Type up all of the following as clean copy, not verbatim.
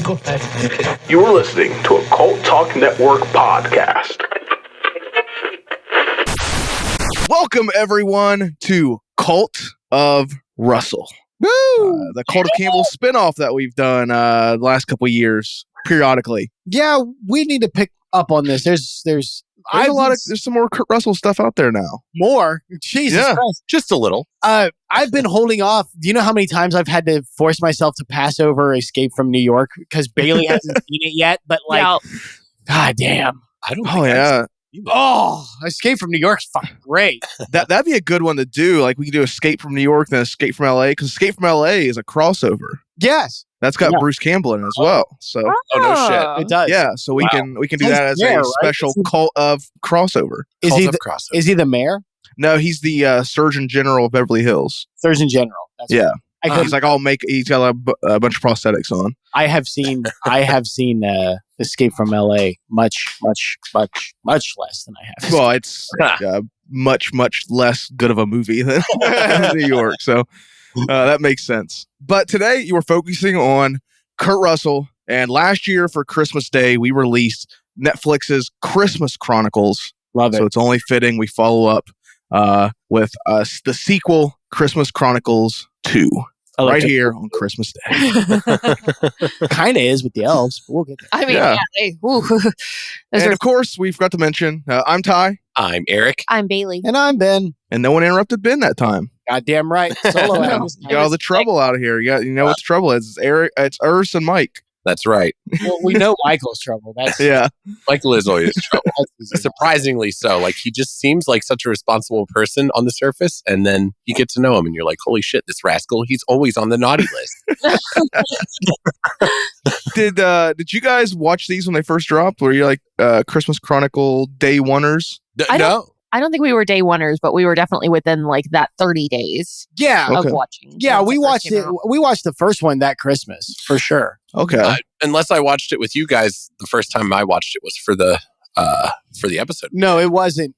You're listening to a Cult Talk Network podcast. Welcome, everyone, to Cult of Russell. Woo! The Cult of Campbell spinoff that we've done the last couple of years, periodically. Yeah, we need to pick up on this. There's There's some more Kurt Russell stuff out there now. more. Jesus Christ. Just a little. I've been holding off. Do you know how many times I've had to force myself to pass over Escape from New York because Bailey hasn't seen it yet? But God damn. I don't Oh, think yeah. Escape from New York's fucking great. That'd be a good one to do. Like, we can do Escape from New York, then Escape from LA, because Escape from LA is a crossover. Yes, That's got Bruce Campbell in it as well. So, Oh, no shit. it does. yeah, so we can do that as Mayor, a right? special Cult of crossover. Is Cult he of the, crossover. is he the mayor? No, he's the Surgeon General of Beverly Hills. Surgeon General. That's Yeah. right. He's like, he's got a bunch of prosthetics on. I have seen Escape from LA much less than I have. Well, it's much less good of a movie than New York, so that makes sense. But today you were focusing on Kurt Russell, and last year for Christmas Day we released Netflix's Christmas Chronicles. Love it. So it's only fitting we follow up with the sequel, Christmas Chronicles 2. Right here on Christmas Day. Kind of is with the elves, but we'll get there. I mean, And of course, we forgot to mention, I'm Ty. I'm Eric. I'm Bailey. And I'm Ben. And no one interrupted Ben that time. Goddamn right. Solo hours. You got all the trouble out of here. You know what the trouble is. It's Eric, it's Urs and Mike. That's right. Well, we know Michael's trouble. That's Yeah. Michael is always trouble. that's easy. Surprisingly so. Like, he just seems like such a responsible person on the surface, and then you get to know him, and you're like, holy shit, this rascal, he's always on the naughty list. Did you guys watch these when they first dropped? Were you like Christmas Chronicle day oneers? No. I don't think we were day oneers, but we were definitely within like that 30 days Yeah. Okay. of watching. Yeah, once we first watched came it. out. We watched the first one that Christmas for sure. Okay. Unless I watched it with you guys, the first time I watched it was for the episode. No, it wasn't.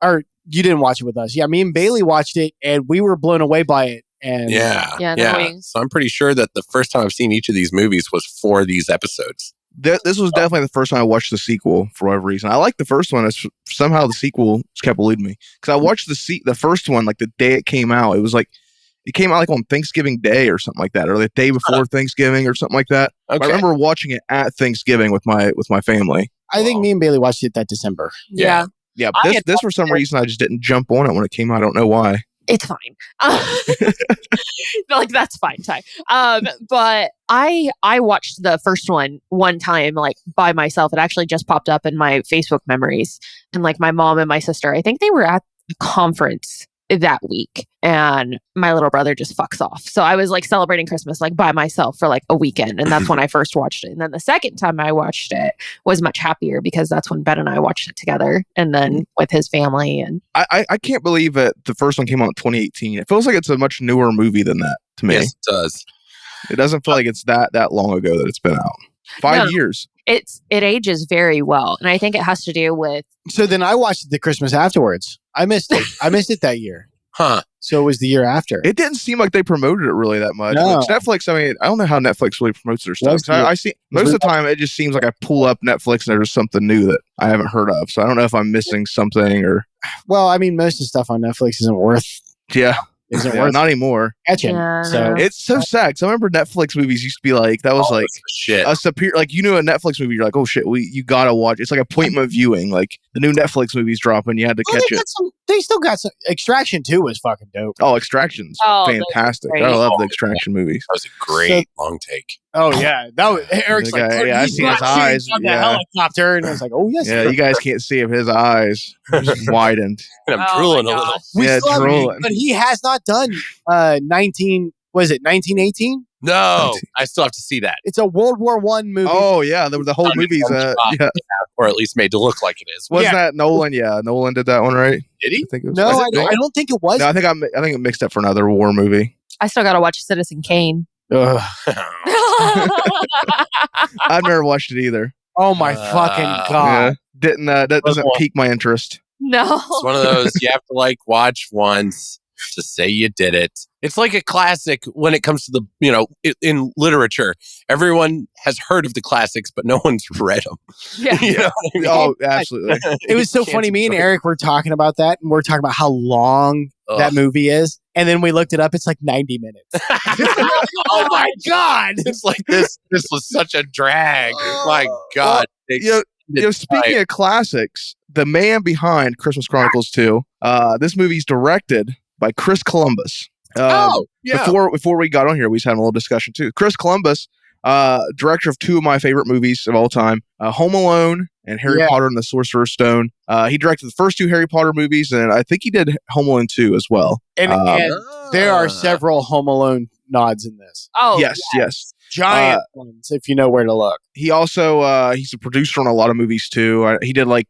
Or you didn't watch it with us. Yeah, me and Bailey watched it, and we were blown away by it. And Yeah, no. So I'm pretty sure that the first time I've seen each of these movies was for these episodes. This was definitely the first time I watched the sequel for whatever reason. I liked the first one. Somehow the sequel just kept eluding me. Because I watched the first one like the day it came out. It came out like on Thanksgiving Day or something like that, or the day before Thanksgiving or something like that. Okay. I remember watching it at Thanksgiving with my family. I think me and Bailey watched it that December. Yeah. Yeah, I but had this for some reason I just didn't jump on it when it came out. I don't know why. It's fine. Like, that's fine, Ty. But I watched the first one time, like, by myself. It actually just popped up in my Facebook memories. And like my mom and my sister, I think they were at a conference that week, and my little brother just fucks off. So I was like celebrating Christmas like by myself for like a weekend, and that's when I first watched it. And then the second time I watched it was much happier because that's when Ben and I watched it together, and then with his family. And I can't believe that the first one came out in 2018. It feels like it's a much newer movie than that to me. Yes, it does. It doesn't feel like it's that long ago that it's been out. 5 years. it ages very well, and I think it has to do with So then I watched it the Christmas afterwards. I missed it. I missed it that year. Huh. So it was the year after. It didn't seem like they promoted it really that much. No. Which Netflix, I mean, I don't know how Netflix really promotes their stuff. That's 'Cause I see most of the time it just seems like I pull up Netflix and there's something new that I haven't heard of. So I don't know if I'm missing something or Well, I mean, most of the stuff on Netflix isn't worth not anymore. catching. Yeah, So no. It's so sad. 'Cause I remember Netflix movies used to be like that was like shit. a superior, like you knew a Netflix movie, you're like, oh shit, you gotta watch. It's like appointment viewing. Like the new Netflix movies dropping, you had to catch it. They still got some. Extraction 2 was fucking dope. Oh, Extraction's Oh, that was fantastic. great. I love the Extraction movies. That was a great long take. Oh yeah, that was Eric's The like, guy- yeah, I he's seen his not eyes, on the yeah. helicopter, and I was like, oh yes, Yeah, you guys can't see if his eyes just widened. And I'm Oh drooling my a little. gosh. We Yeah, still have- drooling. but he has not done 1918? No, I still have to see that. It's a World War I movie. Oh yeah, the whole movie's yeah. Or at least made to look like it is. Wasn't Yeah. that Nolan? Yeah, Nolan did that one, right? Did he? I think it was. no, was I it don't think it was. No, I think it mixed up for another war movie. I still got to watch Citizen Kane. Ugh. I've never watched it either. Oh my fucking Yeah, god! that doesn't pique my interest. No. It's one of those you have to like watch once to say you did it. It's like a classic when it comes to the, in literature. Everyone has heard of the classics, but no one's read them. Yeah. You know what I mean? Oh, absolutely. It was so funny. Me and Eric were talking about that, and we're talking about how long that movie is. And then we looked it up. It's like 90 minutes. Oh my God. It's like this was such a drag. My God. Speaking of classics, the man behind Christmas Chronicles 2, this movie's directed by Chris Columbus. Before we got on here, we just had a little discussion too. Chris Columbus, director of two of my favorite movies of all time, Home Alone and Harry Potter and the Sorcerer's Stone. He directed the first two Harry Potter movies, and I think he did Home Alone 2 as well. And there are several Home Alone nods in this. Oh, yes. Giant ones, if you know where to look. He also he's a producer on a lot of movies too. He did I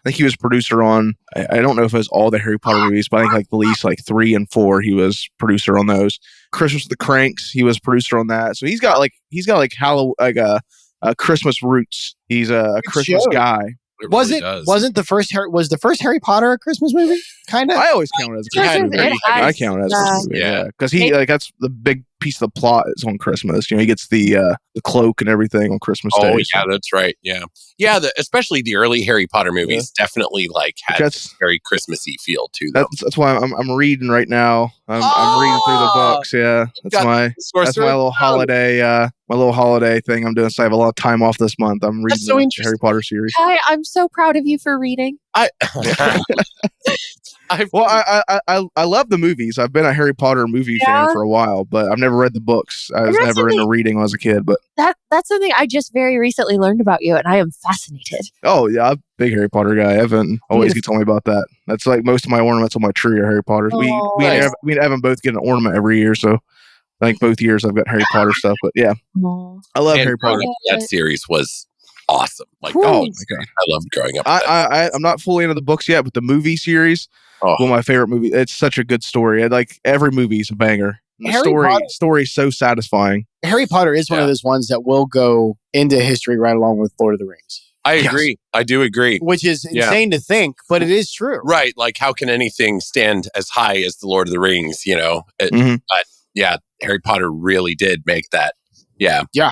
think he was producer on, I don't know if it was all the Harry Potter movies, but I think at least 3 and 4 he was producer on those. Christmas with the Cranks, he was producer on that. So he's got Christmas roots. He's a Christmas guy. Wasn't the first Harry Potter a Christmas movie? Kind of. I always count it as a Christmas movie. I count it as a Christmas movie. Yeah, because that's the big piece of the plot is on Christmas. He gets the cloak and everything on Christmas Day. Oh yeah, that's right. Yeah. Especially the early Harry Potter movies definitely had a very Christmassy feel to them. That's why I'm reading right now. I'm reading through the books. Yeah, that's my little holiday. My little holiday thing I'm doing. So I have a lot of time off this month. I'm reading the Harry Potter series. Hi, I'm so proud of you for reading. I love the movies. I've been a Harry Potter movie fan for a while, but I've never read the books. I was never into reading when I was a kid. But that's something I just very recently learned about you, and I am fascinated. Oh yeah, I'm a big Harry Potter guy. Evan always gets told me about that. That's like most of my ornaments on my tree are Harry Potters. We and Evan both get an ornament every year, so I think both years I've got Harry Potter stuff. But yeah, I love Harry Potter. That series was awesome. Oh my God, I loved growing up. I'm not fully into the books yet, but the movie series, one of my favorite movies. It's such a good story. Every movie is a banger. The story is so satisfying. Harry Potter is one of those ones that will go into history right along with Lord of the Rings. I agree. I do agree. Which is insane to think, but it is true. Right. How can anything stand as high as the Lord of the Rings, But yeah, Harry Potter really did make that. Yeah. Yeah.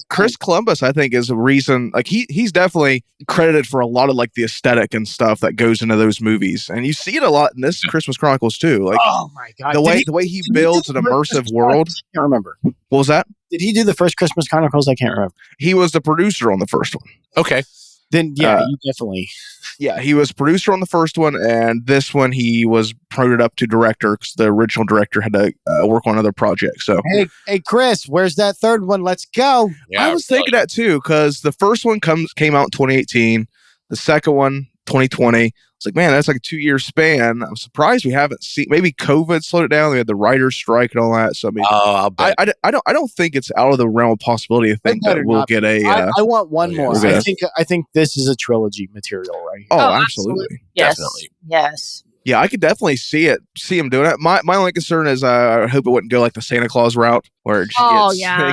Chris Columbus, I think, is a reason. He's definitely credited for a lot of the aesthetic and stuff that goes into those movies, and you see it a lot in this Christmas Chronicles too. Oh my God, the way he builds an immersive world. I can't remember. What was that? Did he do the first Christmas Chronicles? I can't remember. He was the producer on the first one. Okay. Then you definitely. Yeah, he was producer on the first one, and this one he was promoted up to director because the original director had to work on other projects. So hey, Chris, where's that third one? Let's go. Yeah, I was thinking that too because the first one came out in 2018, the second one 2020. It's like, man, that's like a 2-year span. I'm surprised we haven't seen. Maybe COVID slowed it down. We had the writers' strike and all that. So I mean, I'll bet. I don't think it's out of the realm of possibility to think that we'll get a. I want one more. I think this is a trilogy material, right? Oh, absolutely. Yes. Definitely. Yes. Yeah, I could definitely see him doing it. My only concern is I hope it wouldn't go like the Santa Claus route where it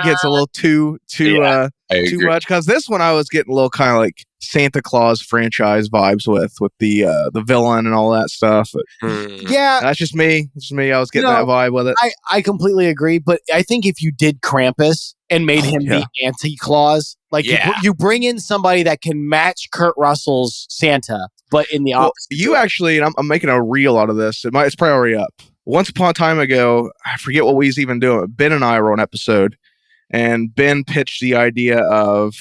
gets a little too much. Because this one I was getting a little kind of like Santa Claus franchise vibes with the villain and all that stuff. But, yeah, that's just me. I was getting that vibe with it. I completely agree. But I think if you did Krampus and made him the anti-Claus, you bring in somebody that can match Kurt Russell's Santa. But in the opposite. You actually, and I'm making a reel out of this. It's probably already up. Once upon a time ago, I forget what we was even doing. Ben and I were on an episode, and Ben pitched the idea of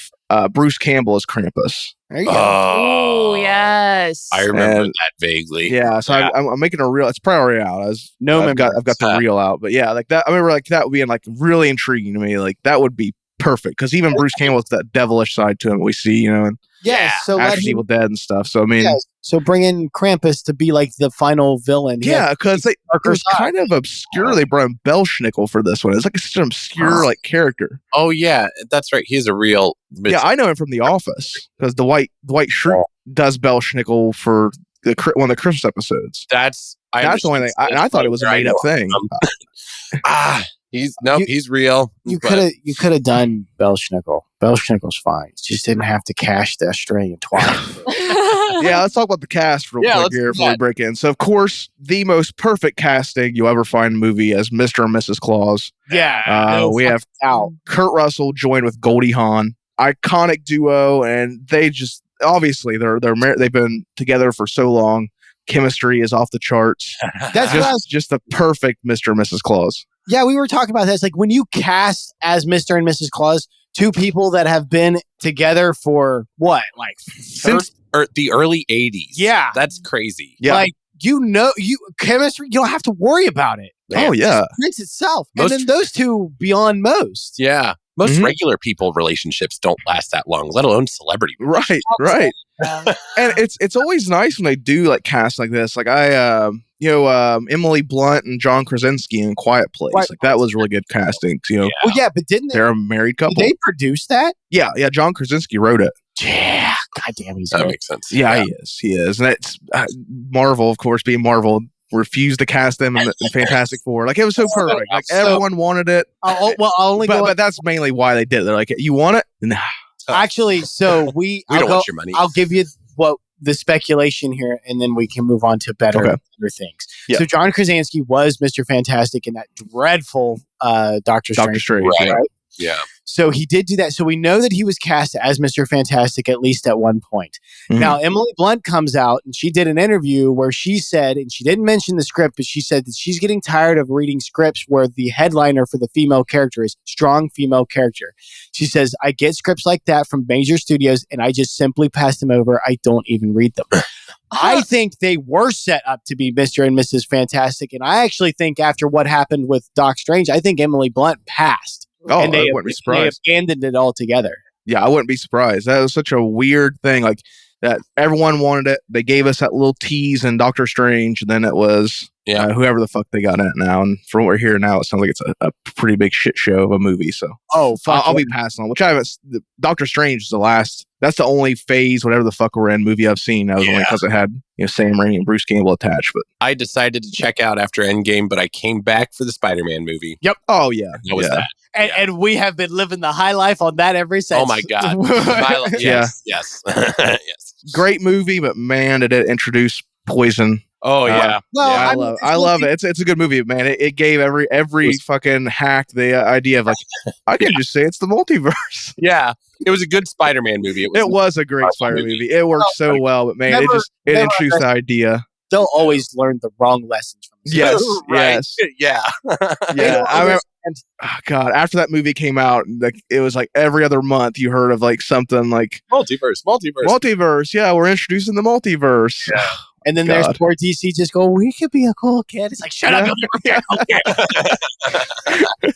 Bruce Campbell as Krampus. There you go. Oh, yes. I remember that vaguely. Yeah, so I'm making a reel. It's probably already out. I've got the reel out. But yeah, that. I remember that being really intriguing to me. That would be perfect because even Bruce Campbell's that devilish side to him we see, and. Yeah, so after Evil Dead and stuff. So I mean, so bring in Krampus to be like the final villain. Yeah, because it was kind of obscure. They brought in Belschnickel for this one. It's like such an obscure character. Oh yeah, that's right. He's a real. Yeah, I know him from The Office because the white Shrew does Belschnickel for one of the Christmas episodes. That's the only thing. I thought it was a made up thing. He's real. You could have done Belschnickel. Belschnickel's fine. Just didn't have to cash the Australian twat. Yeah, let's talk about the cast real quick here before we break in. So, of course, the most perfect casting you'll ever find in a movie as Mr. and Mrs. Claus. Yeah. We have Kurt Russell joined with Goldie Hawn. Iconic duo, and they just obviously they've been together for so long. Chemistry is off the charts. That's just the perfect Mr. and Mrs. Claus. Yeah, we were talking about this. Like when you cast as Mr. and Mrs. Claus, two people that have been together for what, like since the early 80s. Yeah, that's crazy. Yeah, like chemistry. You don't have to worry about it. Oh yeah, Prince itself, and then those two beyond most. Yeah. Most regular people relationships don't last that long, let alone celebrity. Right. And it's always nice when they do like cast like this. Like Emily Blunt and John Krasinski in Quiet Place. Right. Like that was really good casting. You know. Yeah. Well, yeah, but didn't they're a married couple? Did they produce that? Yeah. John Krasinski wrote it. Yeah. God damn, that makes sense. Yeah, he is, and it's Marvel, of course, being Marvel. Refused to cast them in Fantastic Four. Like it was so perfect. Like everyone wanted it. But that's mainly why they did it. They're like, you want it? Nah. Actually, so we don't want your money. I'll give you the speculation here, and then we can move on to better things. Yeah. So John Krasinski was Mr. Fantastic in that dreadful Doctor Strange. Right? Yeah. So he did do that. So we know that he was cast as Mr. Fantastic at least at one point. Mm-hmm. Now, Emily Blunt comes out and she did an interview where she said, and she didn't mention the script, but she said that she's getting tired of reading scripts where the headliner for the female character is strong female character. She says, I get scripts like that from major studios and I just simply pass them over. I don't even read them. I think they were set up to be Mr. and Mrs. Fantastic. And I actually think after what happened with Doc Strange, I think Emily Blunt passed. Oh, and I wouldn't be surprised. They abandoned it altogether. Yeah, I wouldn't be surprised. That was such a weird thing. Like that, everyone wanted it. They gave us that little tease in Doctor Strange, and then it was whoever the fuck they got in it now. And from what we're hearing now, it sounds like it's a pretty big shit show of a movie. So, I'll be passing on. Which I haven't. Doctor Strange is the last. That's the only phase, whatever the fuck we're in, movie I've seen. That was only because it had Sam Raimi and Bruce Campbell attached. But I decided to check out after Endgame, but I came back for the Spider-Man movie. Yep. Oh yeah. That was that. And we have been living the high life on that ever since. Oh my God. Yes. Yes. Great movie, but man, did it introduce poison. Oh yeah. I love it. It's a good movie, man. It gave every fucking hack the idea of like, I can just say it's the multiverse. Yeah. It was a good Spider-Man movie. It was a great Spider-Man movie. It worked so well, but man, it introduced the idea. They'll always learn the wrong lessons from this. Yes. Right? Yes. Yeah. Yeah. I remember, God, after that movie came out, like it was like every other month you heard of like something like multiverse. Yeah, we're introducing the multiverse. Yeah. And then there's poor DC just go, we could be a cool kid. It's like, shut up, you'll never be a cool kid.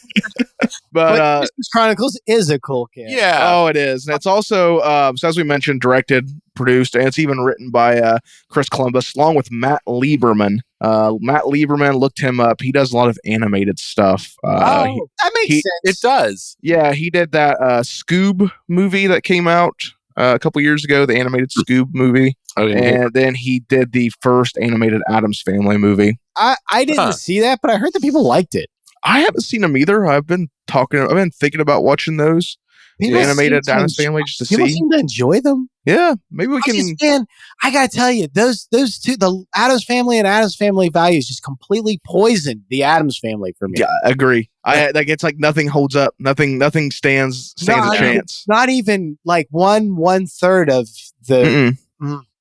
But Christmas Chronicles is a cool kid. Yeah. Oh, it is. And it's also, so as we mentioned, directed, produced, and it's even written by Chris Columbus, along with Matt Lieberman. Matt Lieberman, looked him up. He does a lot of animated stuff. That makes sense. It does. Yeah, he did that Scoob movie that came out a couple years ago, the animated Scoob movie. And then he did the first animated Addams Family movie. I didn't see that, but I heard that people liked it. I haven't seen them either. I've been thinking about watching those. The animated Addams Family just to see. People seem to enjoy them. Yeah, maybe we can. Man, I gotta tell you, those two, the Addams Family and Addams Family values, just completely poisoned the Addams Family for me. Yeah, I agree. It's like nothing holds up. Nothing stands a chance. Not even like 1/3 of the.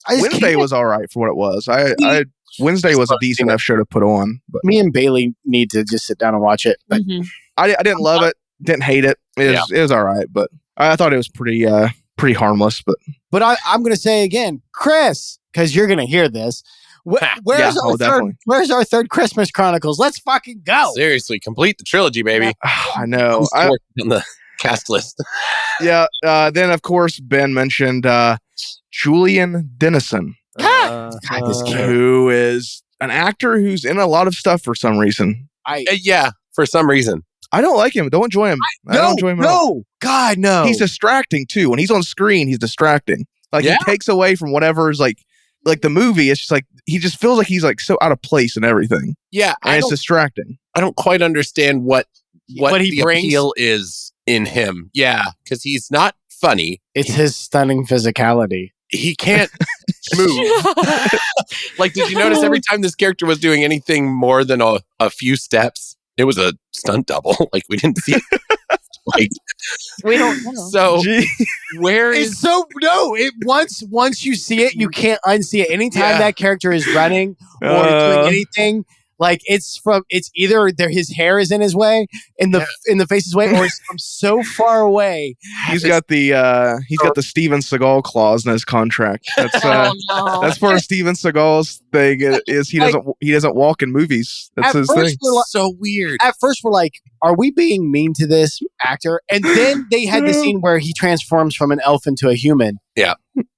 Wednesday was all right for what it was. Wednesday was a decent enough show to put on. But me and Bailey need to just sit down and watch it. But I didn't love it. Didn't hate it. It was all right, but I thought it was pretty harmless. But I'm going to say again, Chris, because you're going to hear this. Where's our third Christmas Chronicles? Let's fucking go. Seriously, complete the trilogy, baby. I know. On the cast list. Yeah. Then of course Ben mentioned Julian Dennison, who is an actor who's in a lot of stuff for some reason. For some reason. I don't like him. Don't enjoy him. I don't enjoy him at all. God, no. He's distracting too. When he's on screen, he's distracting. Like he takes away from whatever is like the movie. It's just like he just feels like he's like so out of place and everything. Yeah, and it's distracting. I don't quite understand what he the brings. Appeal is in him. Yeah, because he's not funny. It's his stunning physicality. he can't move. Like, did you notice every time this character was doing anything more than a few steps, it was a stunt double? Like, we didn't see it. Like, We don't know. so where It's is so no. It once you see it, you can't unsee it. Anytime that character is running or doing anything, like it's either his hair is in his way, in the face's way, or it's from so far away. He's got the Steven Seagal clause in his contract. That's that's part of Steven Seagal's thing. Is he doesn't walk in movies. That's his thing. so weird. At first, we're like, are we being mean to this actor? And then they had the scene where he transforms from an elf into a human. Yeah.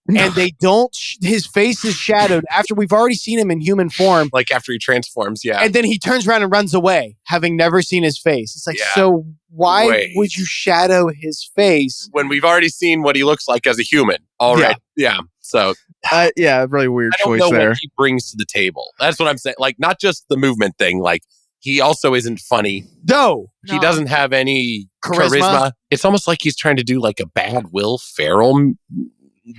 And they don't, his face is shadowed after we've already seen him in human form. Like after he transforms, yeah. And then he turns around and runs away, having never seen his face. It's like, so why would you shadow his face? When we've already seen what he looks like as a human already. Yeah. So, really weird choice know there. What he brings to the table. That's what I'm saying. Like, not just the movement thing. Like, he also isn't funny. No. He doesn't have any charisma. It's almost like he's trying to do like a bad Will Ferrell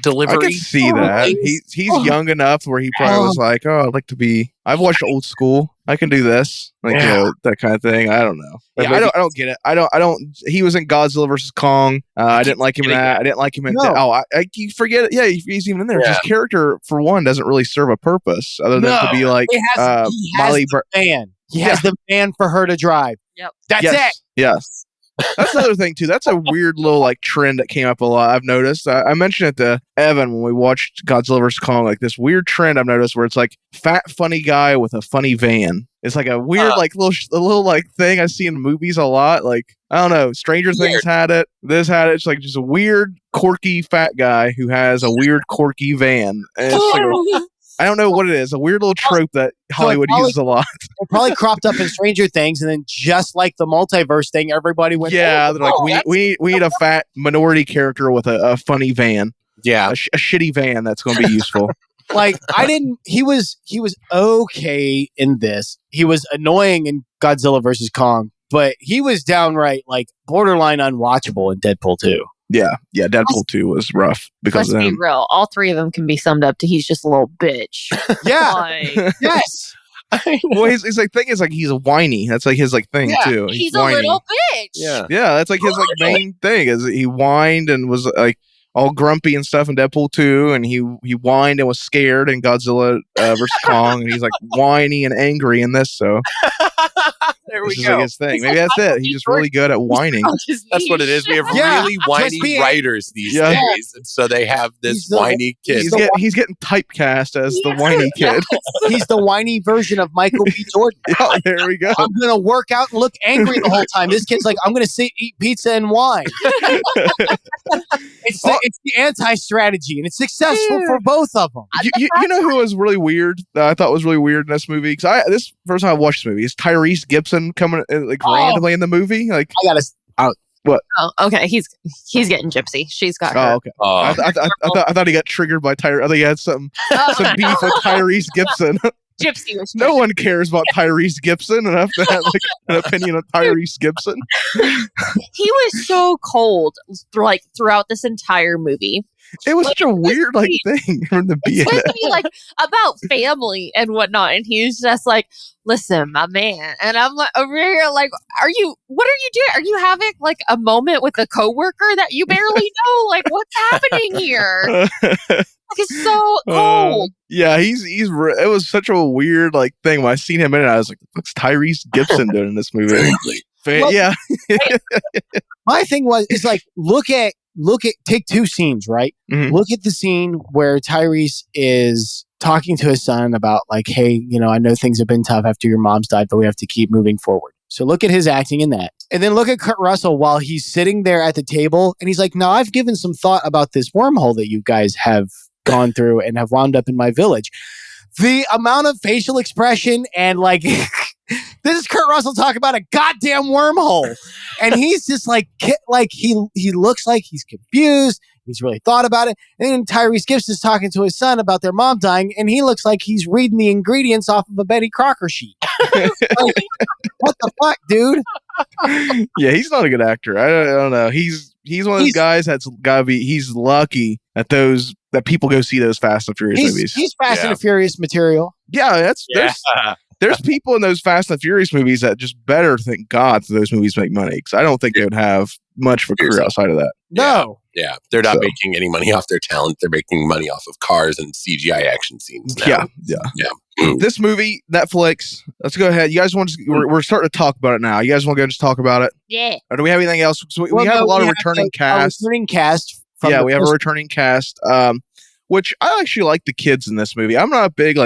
delivery. I can see that. He's young enough where he probably was like, "Oh, I'd like to be. I've watched Old School. I can do this, like that kind of thing." I don't know. Yeah, I don't get it. I don't. He was in Godzilla versus Kong. I didn't like him in that. I didn't like him in that. You forget it. Yeah, he's even in there. His character, for one, doesn't really serve a purpose other than to be like he has the van. He has the van for her to drive. Yep. That's it. Yes. That's another thing too. That's a weird little like trend that came up a lot. I've noticed. I mentioned it to Evan when we watched Godzilla vs Kong. Like this weird trend I've noticed where it's like fat funny guy with a funny van. It's like a weird like little like thing I see in movies a lot. Like I don't know, Stranger Things had it. This had it. It's like just a weird quirky fat guy who has a weird quirky van. And it's like I don't know what it is. A weird little trope that Hollywood uses a lot. It probably cropped up in Stranger Things, and then just like the multiverse thing, everybody went. Yeah, they're like, we need a fat minority character with a funny van. Yeah, a shitty van that's going to be useful. Like he was okay in this. He was annoying in Godzilla versus Kong, but he was downright like borderline unwatchable in Deadpool 2. Yeah, Deadpool 2 was rough because let's be real. All three of them can be summed up to he's just a little bitch. Yeah, yes. Well, his like thing is like he's whiny. That's like his like thing too. He's a little bitch. Yeah, that's like his like main thing is he whined and was like all grumpy and stuff in Deadpool 2, and he whined and was scared in Godzilla versus Kong, and he's like whiny and angry in this. So there we this go. Is like his thing. Maybe that's it. He's just really good at whining. That's what it is. We have really whiny writers these days, and so they have this whiny kid. He's getting typecast as the whiny kid. He's the whiny version of Michael B. Jordan. Yeah, there we go. I'm gonna work out and look angry the whole time. This kid's like, I'm gonna sit, eat pizza, and wine. It's the anti-strategy, and it's successful for both of them. You know who was really weird? That I thought was really weird in this movie because this first time I watched this movie is Tyrese Gibson coming like randomly in the movie. Like I gotta. What? Oh, okay. He's getting gypsy. She's got her. Oh, okay. I thought he got triggered by Tyrese. I think he had some beef with Tyrese Gibson. Gypsy was no one cares about Tyrese Gibson enough to have like an opinion on Tyrese Gibson. He was so cold throughout this entire movie. It was such a weird thing from the beginning. Supposed to be like about family and whatnot, and he's just like, "Listen, my man," and I'm like over here like, what are you doing? Are you having like a moment with a coworker that you barely know? Like, what's happening here? Like, it's so cold. Yeah, it was such a weird like thing when I seen him in it. I was like, "What's Tyrese Gibson doing in this movie?" Yeah. My thing is like, take two scenes, right? Mm-hmm. Look at the scene where Tyrese is talking to his son about like, hey, I know things have been tough after your mom's died, but we have to keep moving forward. So look at his acting in that. And then look at Kurt Russell while he's sitting there at the table and he's like, no, I've given some thought about this wormhole that you guys have gone through and have wound up in my village. The amount of facial expression and like, this is Kurt Russell talking about a goddamn wormhole. And he's just like he looks like he's confused. He's really thought about it. And then Tyrese Gibson's talking to his son about their mom dying. And he looks like he's reading the ingredients off of a Betty Crocker sheet. Like, what the fuck, dude? Yeah, he's not a good actor. I don't know. He's He's one of those guys that's gotta be. He's lucky that people go see those Fast and Furious movies. He's Fast and Furious material. Yeah, there's people in those Fast and Furious movies that just better thank God that those movies make money, because I don't think they would have much of a career outside of that. No. Yeah, they're not making any money off their talent. They're making money off of cars and CGI action scenes now. Yeah. This movie, Netflix. Let's go ahead. You guys want to? We're starting to talk about it now. You guys want to go and just talk about it? Yeah. Or do we have anything else? So we have a lot of returning cast. Returning cast. We have a returning cast. Which I actually like the kids in this movie. I'm not a big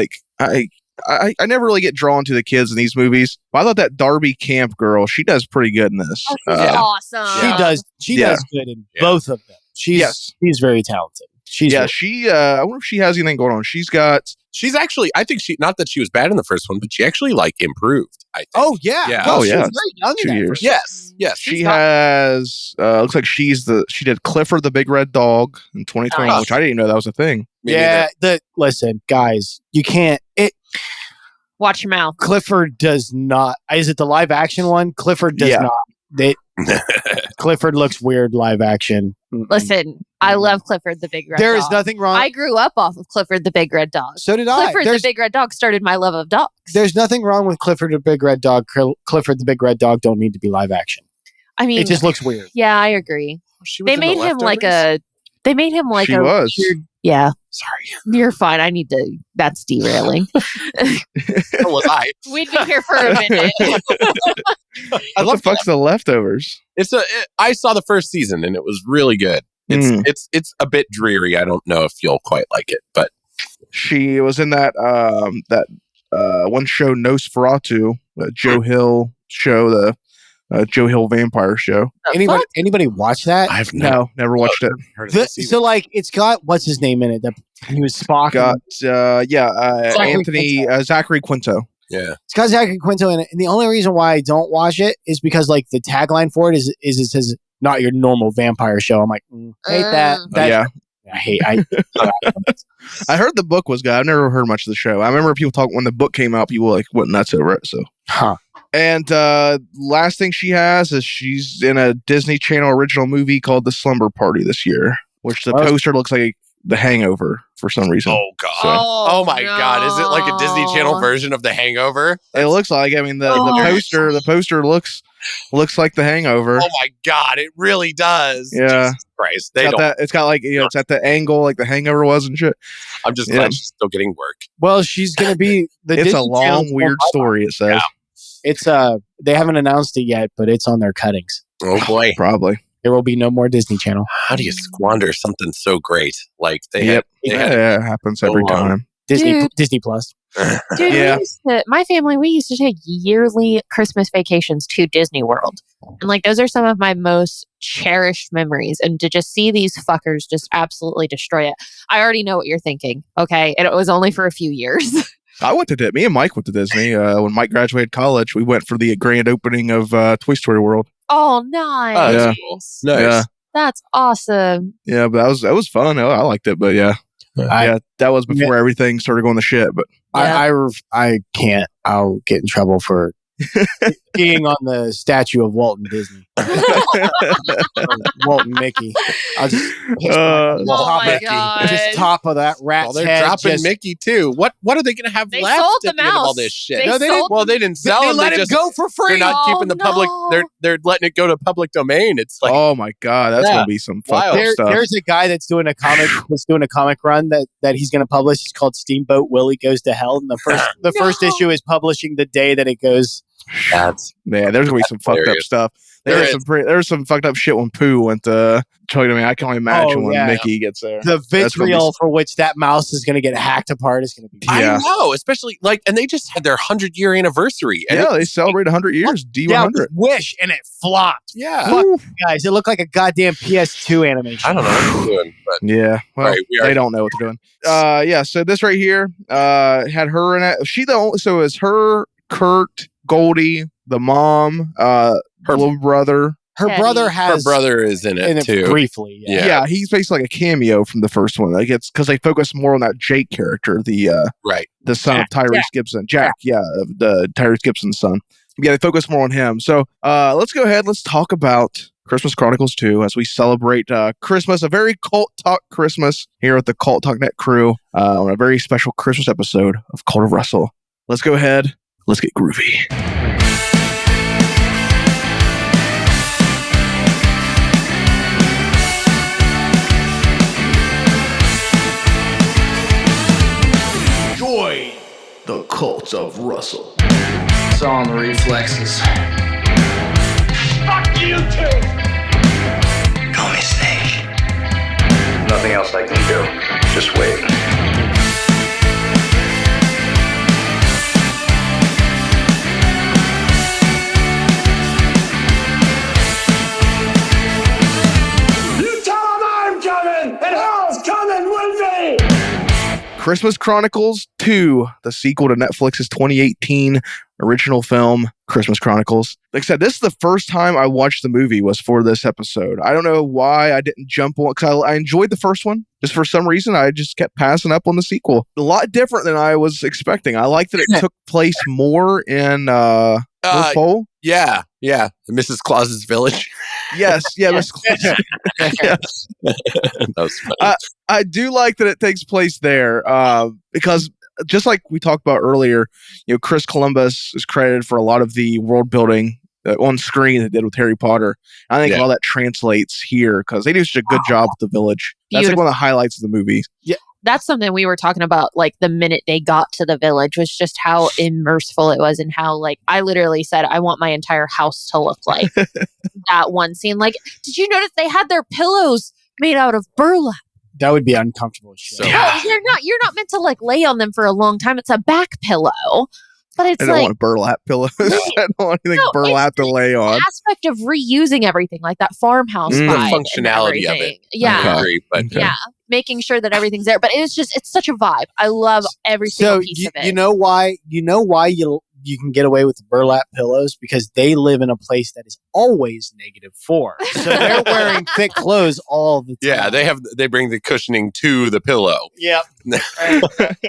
I never really get drawn to the kids in these movies. But I thought that Darby Camp girl, she does pretty good in this. Oh, she's awesome. She does good in both of them. She's very talented. I wonder if she has anything going on. She's actually, I think not that she was bad in the first one, but she actually improved, I think. Oh, yeah. Oh, she yeah. was very young in 2 that years. first. Yes. She has, looks like she did Clifford the Big Red Dog in 2020, which I didn't even know that was a thing. Listen, guys, you can't, watch your mouth. Clifford does not, is it the live action one? Clifford does not. Clifford looks weird live action. Listen, I love Clifford the Big Red Dog. There is nothing wrong. I grew up off of Clifford the Big Red Dog. So did I. Clifford the Big Red Dog started my love of dogs. There's nothing wrong with Clifford the Big Red Dog. Clifford the Big Red Dog don't need to be live action. I mean, it just looks weird. Yeah, I agree. They made him like a was. weird, yeah. Sorry. You're fine. That's derailing. So was I. We'd be here for a minute. What the fuck's The Leftovers? I saw the first season and it was really good. It's a bit dreary. I don't know if you'll quite like it, but she was in that one show, Nosferatu, the Joe Hill show, the Joe Hill vampire show. Anybody watch that? I've never watched it. So it's got what's his name in it? He was Spock. Zachary Quinto. Yeah, it's got Zachary Quinto in it, and the only reason why I don't watch it is because the tagline for it is it says not your normal vampire show. I'm like, hate that. I heard the book was good. I've never heard much of the show. I remember people talking when the book came out. People went nuts over it. So, And last thing she has is she's in a Disney Channel original movie called The Slumber Party this year, which the poster looks like The Hangover for some reason. Oh God! So, oh my God! Is it like a Disney Channel version of The Hangover? It looks like. I mean, the poster looks like The Hangover. Oh my God! It really does. Yeah. Jesus Christ! It's got it's at the angle like The Hangover was and shit. I'm just glad she's still getting work. Well, she's gonna be it's Disney a long, weird story. It says. Yeah. It's they haven't announced it yet, but it's on their cuttings. Oh boy, probably there will be no more Disney Channel. How do you squander something so great? Like it happens every time. Disney Plus. Dude, my family, we used to take yearly Christmas vacations to Disney World, and those are some of my most cherished memories. And to just see these fuckers just absolutely destroy it, I already know what you're thinking. Okay, and it was only for a few years. Me and Mike went to Disney. When Mike graduated college, we went for the grand opening of Toy Story World. Oh, nice. Nice. Yeah. That's awesome. Yeah, but that was fun. I liked it, but that was before everything started going to shit. But I can't. I'll get in trouble for being on the statue of Walt and Disney. Walt and Mickey. I'll just just top of that rat's they're head. Dropping Mickey too. What are they going to have they left sold at the end of all this shit? They didn't sell they them. let him go for free. They're not keeping the public. They're letting it go to public domain. It's like, oh my God, that's going to be some fucked up stuff. There's a guy that's doing a comic run that he's going to publish. It's called Steamboat Willie Goes to Hell, and the first issue is publishing the day that it goes. There's gonna be some fucked up stuff. There's some fucked up shit when Pooh went to. I can only imagine when Mickey gets there. The vitriol for which that mouse is going to get hacked apart is going to be. I know, especially and they just had their 100-year anniversary. And they celebrate 100 years. D100. Wish, and it flopped. Yeah, fuck guys, it looked like a goddamn PS2 animation. I don't know what they're doing, but they don't know what they're doing. So this right here had her in it. So is her, Kurt, Goldie, the mom, her little brother. Her brother is in it too. Briefly. Yeah, he's basically like a cameo from the first one. It's because they focus more on that Jake character, the son of Tyrese Gibson. Jack, the Tyrese Gibson's son. Yeah, they focus more on him. So let's go ahead. Let's talk about Christmas Chronicles 2, as we celebrate Christmas, a very Cult Talk Christmas here at the Cult Talk Net crew on a very special Christmas episode of Cult of Russell. Let's go ahead. Let's get groovy. Join the Cult of Russell. It's all in the reflexes. Fuck you too! Call me Snake. Nothing else I can do. Just wait. You tell him I'm coming, and hell's coming with me! Christmas Chronicles 2, the sequel to Netflix's 2018 original film, Christmas Chronicles. Like I said, this is the first time I watched the movie was for this episode. I don't know why I didn't jump on, because I enjoyed the first one. Just for some reason, I just kept passing up on the sequel. A lot different than I was expecting. I like that it took place more in North Pole. Yeah. Mrs. Claus's village. Yes, yeah, Miss Claus. Yes. That was funny. I do like that it takes place there because just like we talked about earlier, Chris Columbus is credited for a lot of the world building on screen they did with Harry Potter. I think all that translates here because they do such a good job with the village. That's like one of the highlights of the movie. Yeah. That's something we were talking about, like the minute they got to the village was just how immersive it was and how, like, I literally said, I want my entire house to look like that one scene. Like, did you notice they had their pillows made out of burlap? That would be uncomfortable as shit. So- No, you're not meant to like lay on them for a long time. It's a back pillow. But it's I don't like want burlap pillows. I don't want anything burlap to lay on. aspect of reusing everything, like that farmhouse The vibe and functionality of everything. it. Yeah. I agree, but Okay. Yeah. Making sure that everything's there. But it's such a vibe. I love every single piece of it. You know why you can get away with the burlap pillows? Because they live in a place that is always -4. So they're wearing thick clothes all the time. yeah, they bring the cushioning to the pillow. Yep.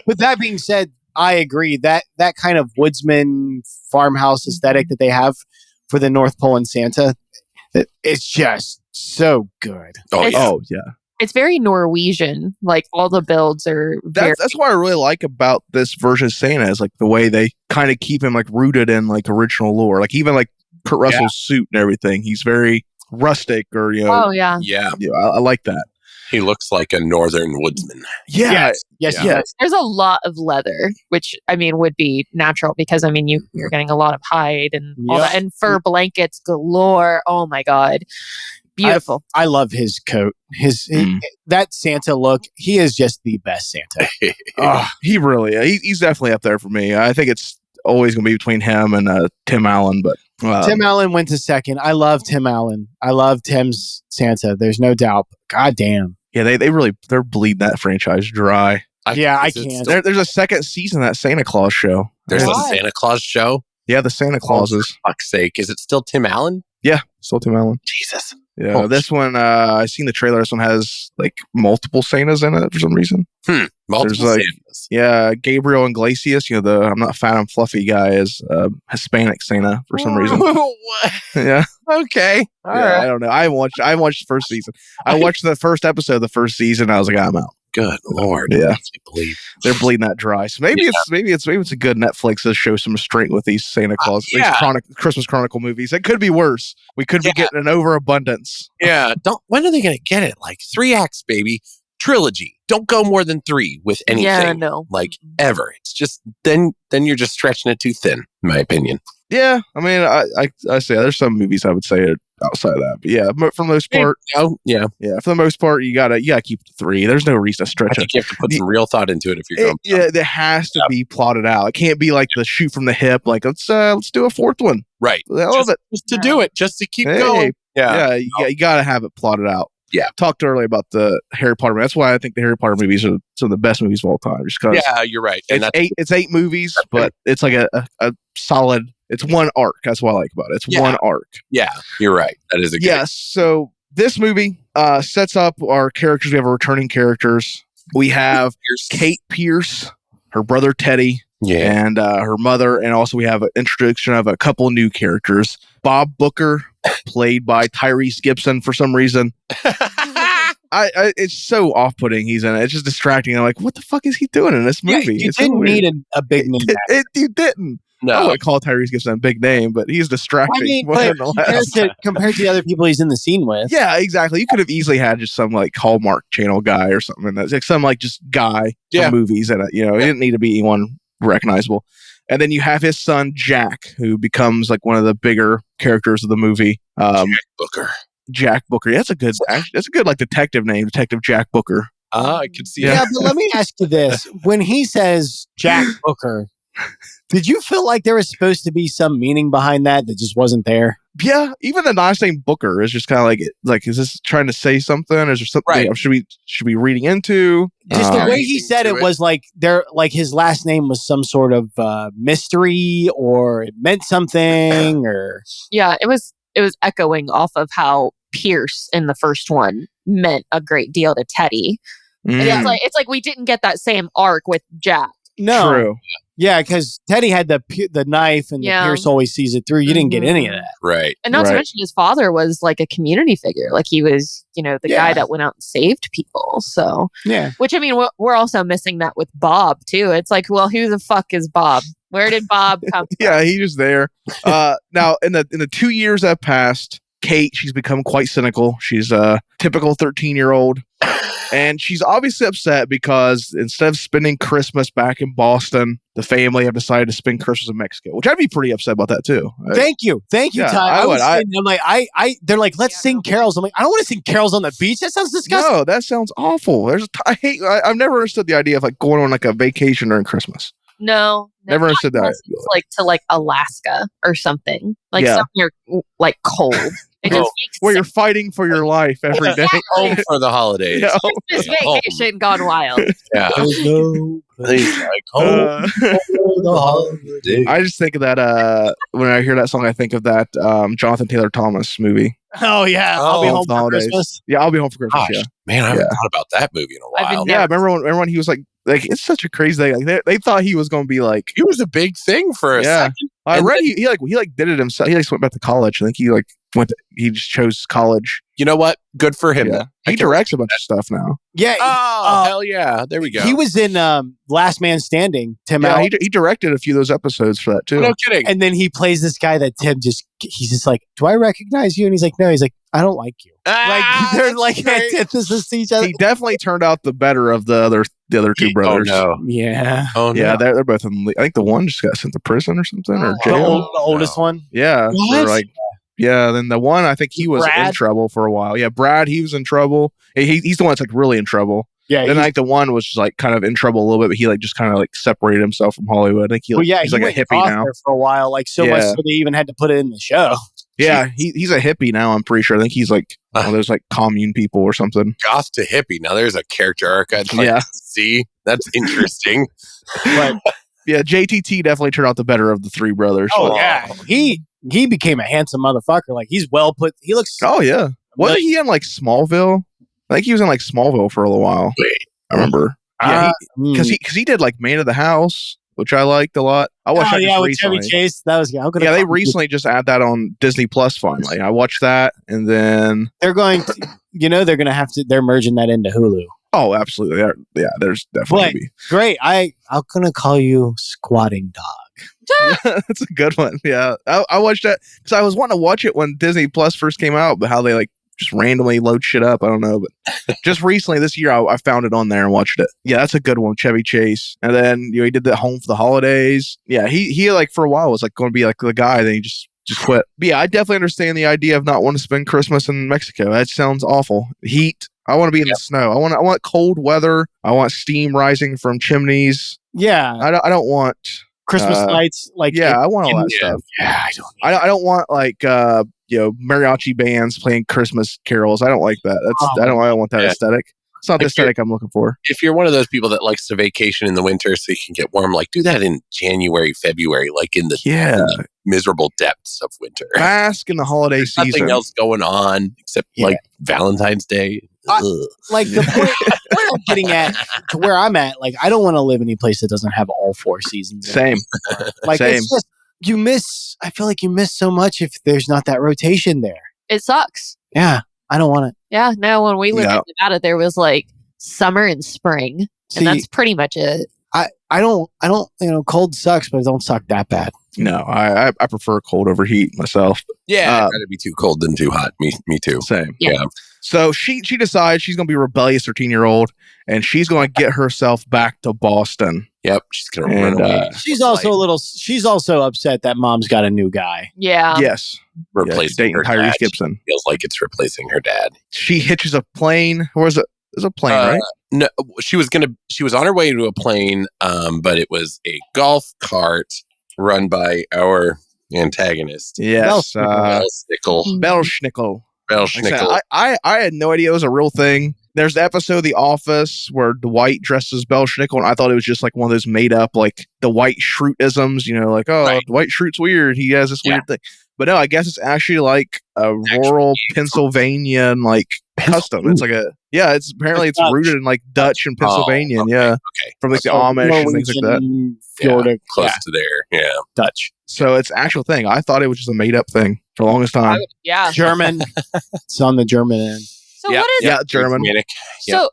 With that being said, I agree that kind of woodsman farmhouse aesthetic that they have for the North Pole and Santa, it's just so good. Oh It's- yeah. Oh, yeah. It's very Norwegian. Like all the builds are very That's what I really like about this version of Santa is like the way they kind of keep him like rooted in like original lore. Like even like Kurt Russell's suit and everything. He's very rustic or, Oh yeah. Yeah. I like that. He looks like a northern woodsman. Yeah. Yes. Yeah. There's a lot of leather, which I mean would be natural because I mean you're getting a lot of hide and all Yep. that and fur blankets galore. Oh my god. Beautiful. I love his coat. That Santa look. He is just the best Santa. He really, he's definitely up there for me. I think it's always going to be between him and Tim Allen, but Tim Allen went to second. I love Tim Allen. I love Tim's Santa. There's no doubt. God damn. yeah, they're bleeding that franchise dry. I Is it can't. still- There's a second season of that Santa Claus show. There's Why? a Santa Claus show. Yeah, the Santa Clauses. For fuck's sake. Is it still Tim Allen? Yeah, still Tim Allen. Jesus. Yeah, Oh, this one, I seen the trailer. This one has like multiple Santas in it for some reason. Multiple like- Santas. Yeah, Gabriel Iglesias, the I'm not fat, I'm fluffy guy is Hispanic Santa for some reason. What? Yeah, Okay. All right. I don't know. I watched the first season. I watched the first episode of the first season. I was like, I'm out. Good Lord. Yeah. I can't believe. They're bleeding that dry. So maybe it's a good Netflix to show some restraint with these Santa Claus, yeah. these Christmas Chronicle movies. It could be worse. We could be getting an overabundance. Yeah. When are they going to get it? Like 3 acts, baby. Trilogy. Don't go more than 3 with anything. Yeah, no. Like ever. It's just then you're just stretching it too thin, in my opinion. Yeah, I mean, I say there's some movies I would say are outside of that, but yeah, for the most part, Oh, yeah. yeah, for the most part, you gotta keep it to 3. There's no reason to I stretch it. think you have to put some real thought into it if you're going. It has to be plotted out. It can't be like the shoot from the hip. Like let's do a 4th one. Right. I love it. Just to do it, just to keep Hey, going. Yeah. Yeah, you gotta have it plotted out. Yeah. Talked earlier about the Harry Potter. That's why I think the Harry Potter movies are some of the best movies of all time. Just because Yeah, you're right. And it's 8 movies, but it's like a solid. It's one arc. That's what I like about it. It's one arc. yeah, you're right. That is a good. Yes. So this movie sets up our characters. We have our returning characters. We have Kate Pierce, her brother Teddy, Yeah. and her mother, and also we have an introduction of a couple new characters. Bob Booker, played by Tyrese Gibson for some reason. It's so off-putting. He's in it. It's just distracting. I'm like, what the fuck is he doing in this movie? You It's so didn't weird. need a big name. You didn't. I No. wouldn't call Tyrese Gibson a big name, but he's distracting. I mean, more but than the last. compared to the other people he's in the scene with. Yeah, exactly. You could have easily had just some like Hallmark Channel guy or something. That's like some like just guy from movies, and it didn't need to be anyone recognizable. And then you have his son Jack, who becomes like one of the bigger characters of the movie. Jack Booker. Yeah, that's a good like detective name, Detective Jack Booker. I could see Yeah, that. but let me ask you this: when he says Jack Booker, did you feel like there was supposed to be some meaning behind that just wasn't there? Yeah, even the last name Booker is just kind of like, is this trying to say something? Is there something should we reading into? Just the way he Anything said to it it. was like his last name was some sort of mystery, or it meant something, or Yeah, it was echoing off of how Pierce in the first one meant a great deal to Teddy. And it's like we didn't get that same arc with Jack. no, True. yeah, because Teddy had the knife, and the Pierce always sees it through. You didn't get any of that. Right. And not to Right. mention his father was like a community figure. Like he was, the guy that went out and saved people. So, Yeah, which I mean, we're also missing that with Bob too. It's like, well, who the fuck is Bob? Where did Bob come from? Yeah, he's just there. Now in the 2 years that passed, Kate, she's become quite cynical. She's a typical 13-year-old. And she's obviously upset because instead of spending Christmas back in Boston, the family have decided to spend Christmas in Mexico, which I'd be pretty upset about that too. thank you, Yeah, Ty. I would. I'm like, they're like, let's sing carols. I'm like, I don't want to sing carols on the beach. That sounds disgusting. No, that sounds awful. I've never understood the idea of like going on like a vacation during Christmas. No, Never not understood that. unless it's like to like Alaska or something. Like Yeah. somewhere like cold. It just makes Where you're sense. fighting for your life every day. Home for the holidays. Yeah. This Home. vacation gone wild. Yeah. There's no place like Uh, home the holiday. I just think of that when I hear that song, I think of that Jonathan Taylor Thomas movie. Oh yeah, I'll be Oh, home for holidays. Christmas. Yeah, I'll be home for Christmas. Gosh, Yeah, man, I haven't thought about that movie in a I've been while. Yeah. yeah. Remember when he was like it's such a crazy thing. Like they thought he was going to be like. He was a big thing for a Yeah. second. I And read he did it himself. He went back to college. I think he just chose college. You know what? Good for him. Yeah. He directs a bunch of stuff now. Yeah, Oh, hell yeah. There we go. he was in Last Man Standing. Tim Yeah, Allen. he directed a few of those episodes for that too. no kidding. And then he plays this guy that he's just like, do I recognize you? And he's like, no. He's like, I don't like you. Like they're that's like great. antithesis to each other. He definitely turned out the better of the other two brothers. Oh, no. Yeah. Oh, no. Yeah, they're both in. I think the one just got sent to prison or something or The, jail. the oldest one. Yeah, What? they're like, yeah. Then the one I think he was in Brad? trouble for a while. Yeah, Brad, he was in trouble. He's the one that's like really in trouble. Yeah. Then like the one was just like kind of in trouble a little bit, but he like just kind of like separated himself from Hollywood. I think he's he like a went hippie goth now. there for a while, like so much Yeah. so they even had to put it in the show. Yeah, he's a hippie now. I'm pretty sure. I think he's like one of those like commune people or something. Goth to hippie. Now there's a character arc I'd like Yeah. to see. That's interesting. But Yeah, JTT definitely turned out the better of the three brothers. oh Oh. yeah, he became a handsome motherfucker. Like he's well put. He looks. Oh yeah, wasn't he in like Smallville? I think he was in like Smallville for a little while. Wait. I remember. Yeah, mm. because he did like Man of the House, which I liked a lot. I watched that just with Chevy recently. Chase. That was I'm gonna Yeah, they call- recently just add that on Disney Plus finally. I watched that, and then They're going to. They're going to have to. They're merging that into Hulu. oh, absolutely, yeah, there's definitely But- Great. I'm gonna call you Squatting Dog. that's a good one. Yeah, I watched that because I was wanting to watch it when Disney Plus first came out, but how they like just randomly load shit up, I don't know. But just recently this year, I found it on there and watched it. Yeah, that's a good one, Chevy Chase. And then he did the Home for the Holidays. Yeah, he like for a while was like going to be like the guy, then he just quit. But yeah, I definitely understand the idea of not wanting to spend Christmas in Mexico. That sounds awful. Heat. I want to be in the snow. I want cold weather. I want steam rising from chimneys. Yeah. I don't want Christmas lights. Like yeah, I want all that Yeah. stuff. Yeah. I don't want like mariachi bands playing Christmas carols. I don't like that. I don't want that Yeah. aesthetic. It's not the aesthetic I'm looking for. If you're one of those people that likes to vacation in the winter so you can get warm, like do that in January, February, like in the miserable depths of winter. Bask in the holiday There's nothing season. else going on except like Valentine's Day. Like the point I'm getting at to where I'm at, like I don't want to live any place that doesn't have all 4 seasons. Same. Like Same. it's just you miss. I feel like you miss so much if there's not that rotation there. It sucks. Yeah, I don't want it. Yeah, no, when we lived Yeah. in Nevada, there was like summer and spring, See, and that's pretty much it. I don't. Cold sucks, but it don't suck that bad. No, I prefer cold over heat myself. Yeah, I'd rather be too cold than too hot. Me too. Same. Yeah. So she decides she's going to be rebellious 13-year-old, and she's going to get herself back to Boston. Yep, she's gonna And, run away. She's also She's also upset that mom's got a new guy. Yeah. Yes. Replacing dating her Tyrese dad. Gibson. Feels like it's replacing her dad. She hitches a plane. Or is it? It's a plane, right? No, she was on her way to a plane, but it was a golf cart run by our antagonist. Yes. Belschnickel. Belschnickel. Like I Belschnickel. said, I had no idea it was a real thing. There's the episode of The Office where Dwight dresses Belschnickel, and I thought it was just like one of those made up, like the Dwight Schrute-isms, like, oh, Right. Dwight Schrute's weird. He has this weird thing. But no, I guess it's actually like a rural Pennsylvanian, like, custom. It's like it's apparently it's Dutch. rooted in like Dutch and Pennsylvanian, okay, yeah. Okay. From like the So Amish and things like that. Norwegian, Florida, Close to there. Yeah. Dutch, So it's an actual thing. I thought it was just a made up thing for the longest time. Yeah. German. It's on the German end. So what is Yeah, German. Germanic. So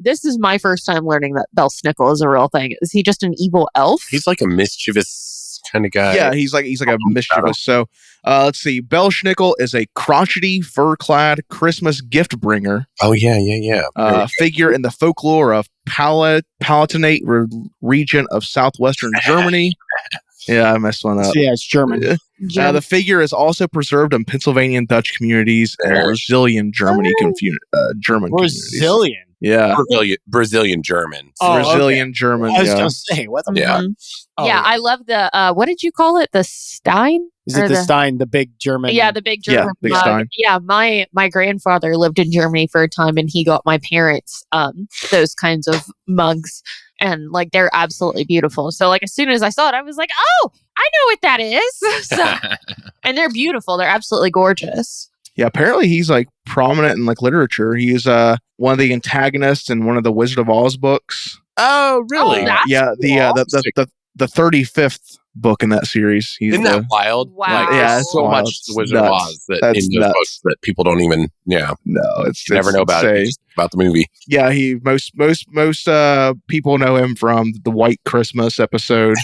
this is my first time learning that Belschnickel is a real thing. Is he just an evil elf? He's like a mischievous kind of guy. Yeah, he's like a mischievous. So let's see. Belschnickel is a crotchety, fur-clad Christmas gift bringer Oh yeah. figure in the folklore of Palatinate region of southwestern Germany. Yeah, I messed one up. So, yeah, it's German. The figure is also preserved in Pennsylvania and Dutch communities and Brazilian German communities. Brazilian. Yeah, Brazilian German. Oh, Brazilian German. I was Yeah. gonna say, what the Yeah. Mhm. Oh, yeah, I love the what did you call it? The Stein? Is it Or the Stein, the big German? Yeah, the big Yeah, German big mug. Stein. Yeah, my grandfather lived in Germany for a time, and he got my parents those kinds of mugs, and like they're absolutely beautiful. So like as soon as I saw it, I was like, oh, I know what that is. So, and they're beautiful. They're absolutely gorgeous. Yeah, apparently he's like prominent in like literature. He's one of the antagonists in one of the Wizard of Oz books. Oh, really? Oh, that's Yeah, the 35th book in that series. He's Isn't that wild? Wow. Like, Yeah, there's it's so wild. much It's the Wizard of nuts. Oz that That's in those nuts. books that people don't even it's never know about it. insane. Just about the movie. Yeah, he most people know him from the White Christmas episode,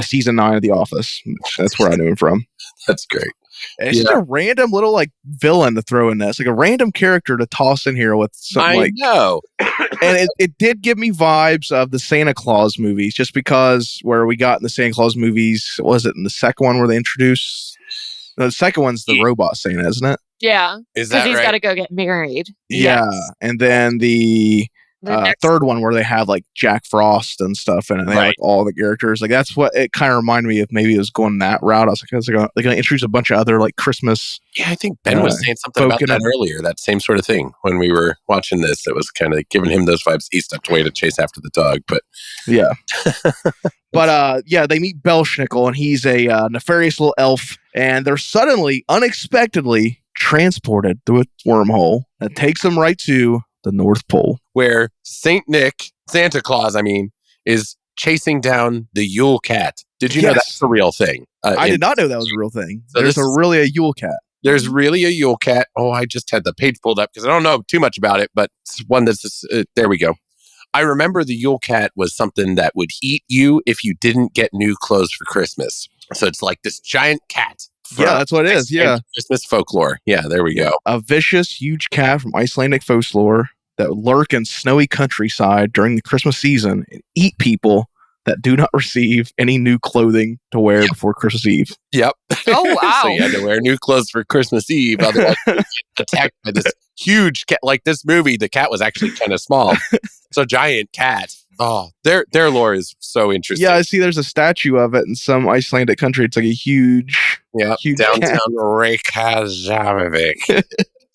season 9 of The Office. That's where I knew him from. That's great. And it's just a random little like villain to throw in this, like a random character to toss in here with something I like. know. And it did give me vibes of the Santa Claus movies, just because where we got in the Santa Claus movies, was it in the second one where they introduced? No, the second one's the robot Santa, isn't it? Yeah, Is because that he's right? got to go get married. Yeah, and then the The next third one where they have like Jack Frost and stuff, and they have like all the characters. Like that's what it kind of reminded me of. Maybe it was going that route. I was like, they're going to introduce a bunch of other like Christmas. Yeah, I think Ben was saying something about that earlier. That same sort of thing when we were watching this. It was kind of giving him those vibes. He stepped away to chase after the dog, but yeah. But they meet Belschnickel, and he's a nefarious little elf, and they're suddenly, unexpectedly transported through a wormhole that takes them right to the North Pole, where Santa Claus, is chasing down the Yule Cat. Did you know that's a real thing? I did not know that was a real thing. So There's really a Yule Cat. There's really a Yule Cat. Oh, I just had the page pulled up because I don't know too much about it, but it's one that's there we go. I remember the Yule Cat was something that would eat you if you didn't get new clothes for Christmas. So it's like this giant cat. Yeah, that's what it is. Yeah. Christmas folklore. Yeah, there we go. A vicious, huge cat from Icelandic folklore that lurk in snowy countryside during the Christmas season and eat people that do not receive any new clothing to wear before Christmas Eve. Yep. Oh, wow. So you had to wear new clothes for Christmas Eve. Otherwise, you get attacked by this huge cat. Like this movie, the cat was actually kind of small. So giant cat. Oh, their lore is so interesting. Yeah, I see there's a statue of it in some Icelandic country. It's like a huge downtown cat. Reykjavik.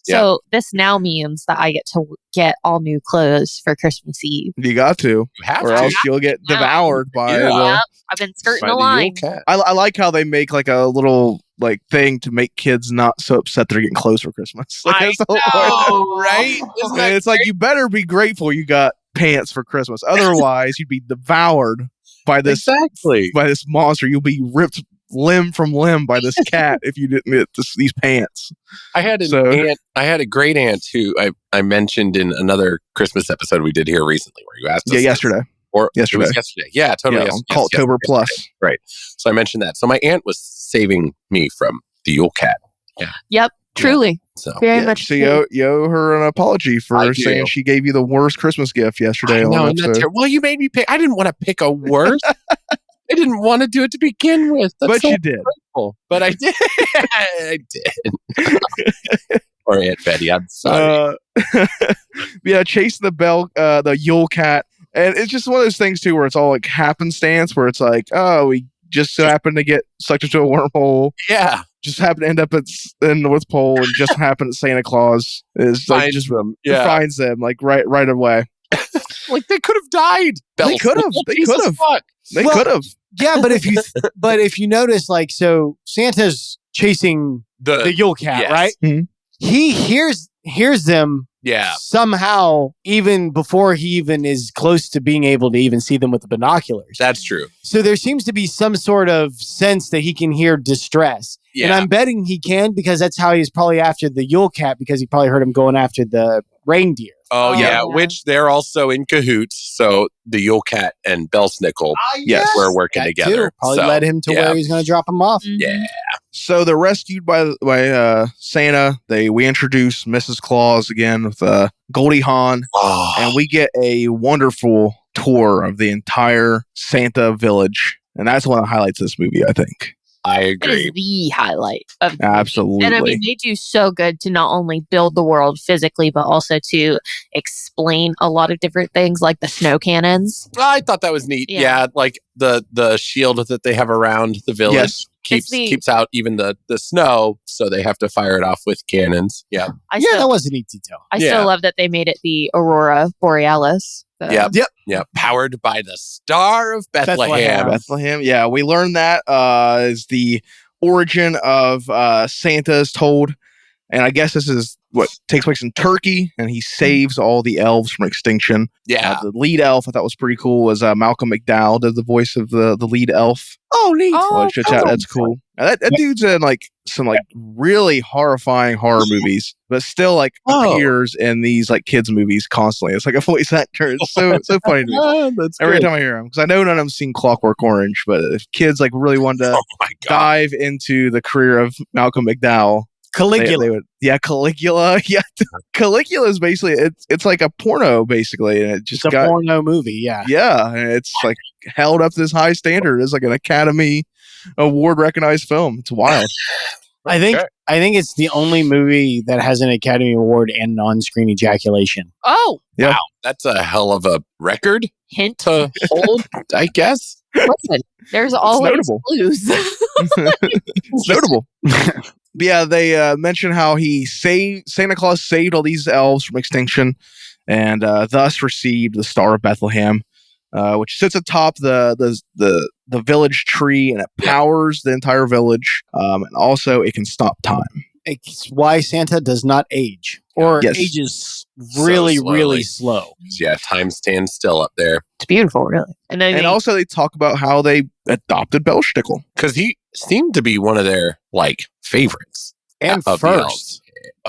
So this now means that I get to get all new clothes for Christmas Eve. You got to. You have or to. else you'll get devoured by Yeah. the... Yep, I've been skirting the line. I like how they make like a little like thing to make kids not so upset they're getting clothes for Christmas. Like, I that's the whole point. right? Isn't that And it's like, you better be grateful you got pants for Christmas. Otherwise, you'd be devoured by this exactly? by this monster. You'll be ripped limb from limb by this cat if you didn't get these pants. I had an aunt. I had a great aunt who I mentioned in another Christmas episode we did here recently, where you asked us. Yeah, yesterday. Or yesterday. It was yesterday. Yeah, totally. Yeah, on Cultober Plus. Right. So I mentioned that. So my aunt was saving me from the Yule Cat. Yeah. Yep. Truly. So Very much. So you owe her an apology for saying she gave you the worst Christmas gift yesterday. No, well, you made me pick. I didn't want to pick a worst. I didn't want to do it to begin with. But you did. Grateful. But I did. I did. Or Aunt Betty, I'm sorry. Yeah, chasing the Yule Cat. And it's just one of those things, too, where it's all like happenstance, where it's like, oh, we just so happened to get sucked into a wormhole. Yeah. Just happened to end up in the North Pole, and just happened that Santa Claus is like, just finds them like right away. Like, they could have died. They could have. They could have. Yeah, but if you notice, like, so Santa's chasing the Yule Cat, right? Mm-hmm. He hears them. Yeah. Somehow, even before he even is close to being able to even see them with the binoculars. That's true. So there seems to be some sort of sense that he can hear distress. Yeah. And I'm betting he can, because that's how he's probably after the Yule Cat, because he probably heard him going after the reindeer. Oh, yeah. Which they're also in cahoots. So the Yule Cat and Belsnickel were working together. Probably led him to where he's going to drop him off. Yeah. So they're rescued by Santa. We introduce Mrs. Claus again with Goldie Hawn, and we get a wonderful tour of the entire Santa village, and that's one of the highlights of this movie, I think. I agree. It is the highlight of the Absolutely. movie. And I mean, they do so good to not only build the world physically, but also to explain a lot of different things, like the snow cannons. I thought that was neat. Yeah, like the shield that they have around the village keeps out even the snow, so they have to fire it off with cannons. Yeah. That was a neat detail. I still love that they made it the Aurora Borealis. Yep. Powered by the Star of Bethlehem. Yeah, we learned that is the origin of Santa is told. And I guess this is what takes place in Turkey, and he saves all the elves from extinction. Yeah. The lead elf I thought was pretty cool was Malcolm McDowell did the voice of the lead elf. Oh, neat. That's cool. Now, that dude's in like some like really horrifying horror movies, but still like appears in these like kids movies constantly. It's like a voice actor. It's so funny to me. Every time I hear him, because I know none of them seen Clockwork Orange, but if kids like really wanted to dive into the career of Malcolm McDowell, Caligula. Caligula. Yeah, Caligula is basically it's like a porno basically, and it's a porno movie. Yeah, and it's like held up to this high standard. It's like an Academy Award recognized film. It's wild. I think it's the only movie that has an Academy Award and on-screen ejaculation. Oh, yeah. Wow, that's a hell of a record hint to hold, I guess. Listen, there's always clues. It's notable. But yeah, they mention how Santa Claus saved all these elves from extinction, and thus received the Star of Bethlehem, which sits atop the village tree, and it powers the entire village. And also, it can stop time. It's why Santa does not age, or ages really, really slow. Yeah, time stands still up there. It's beautiful, really. And also, they talk about how they adopted Belsnickel, because he seemed to be one of their like favorites and first.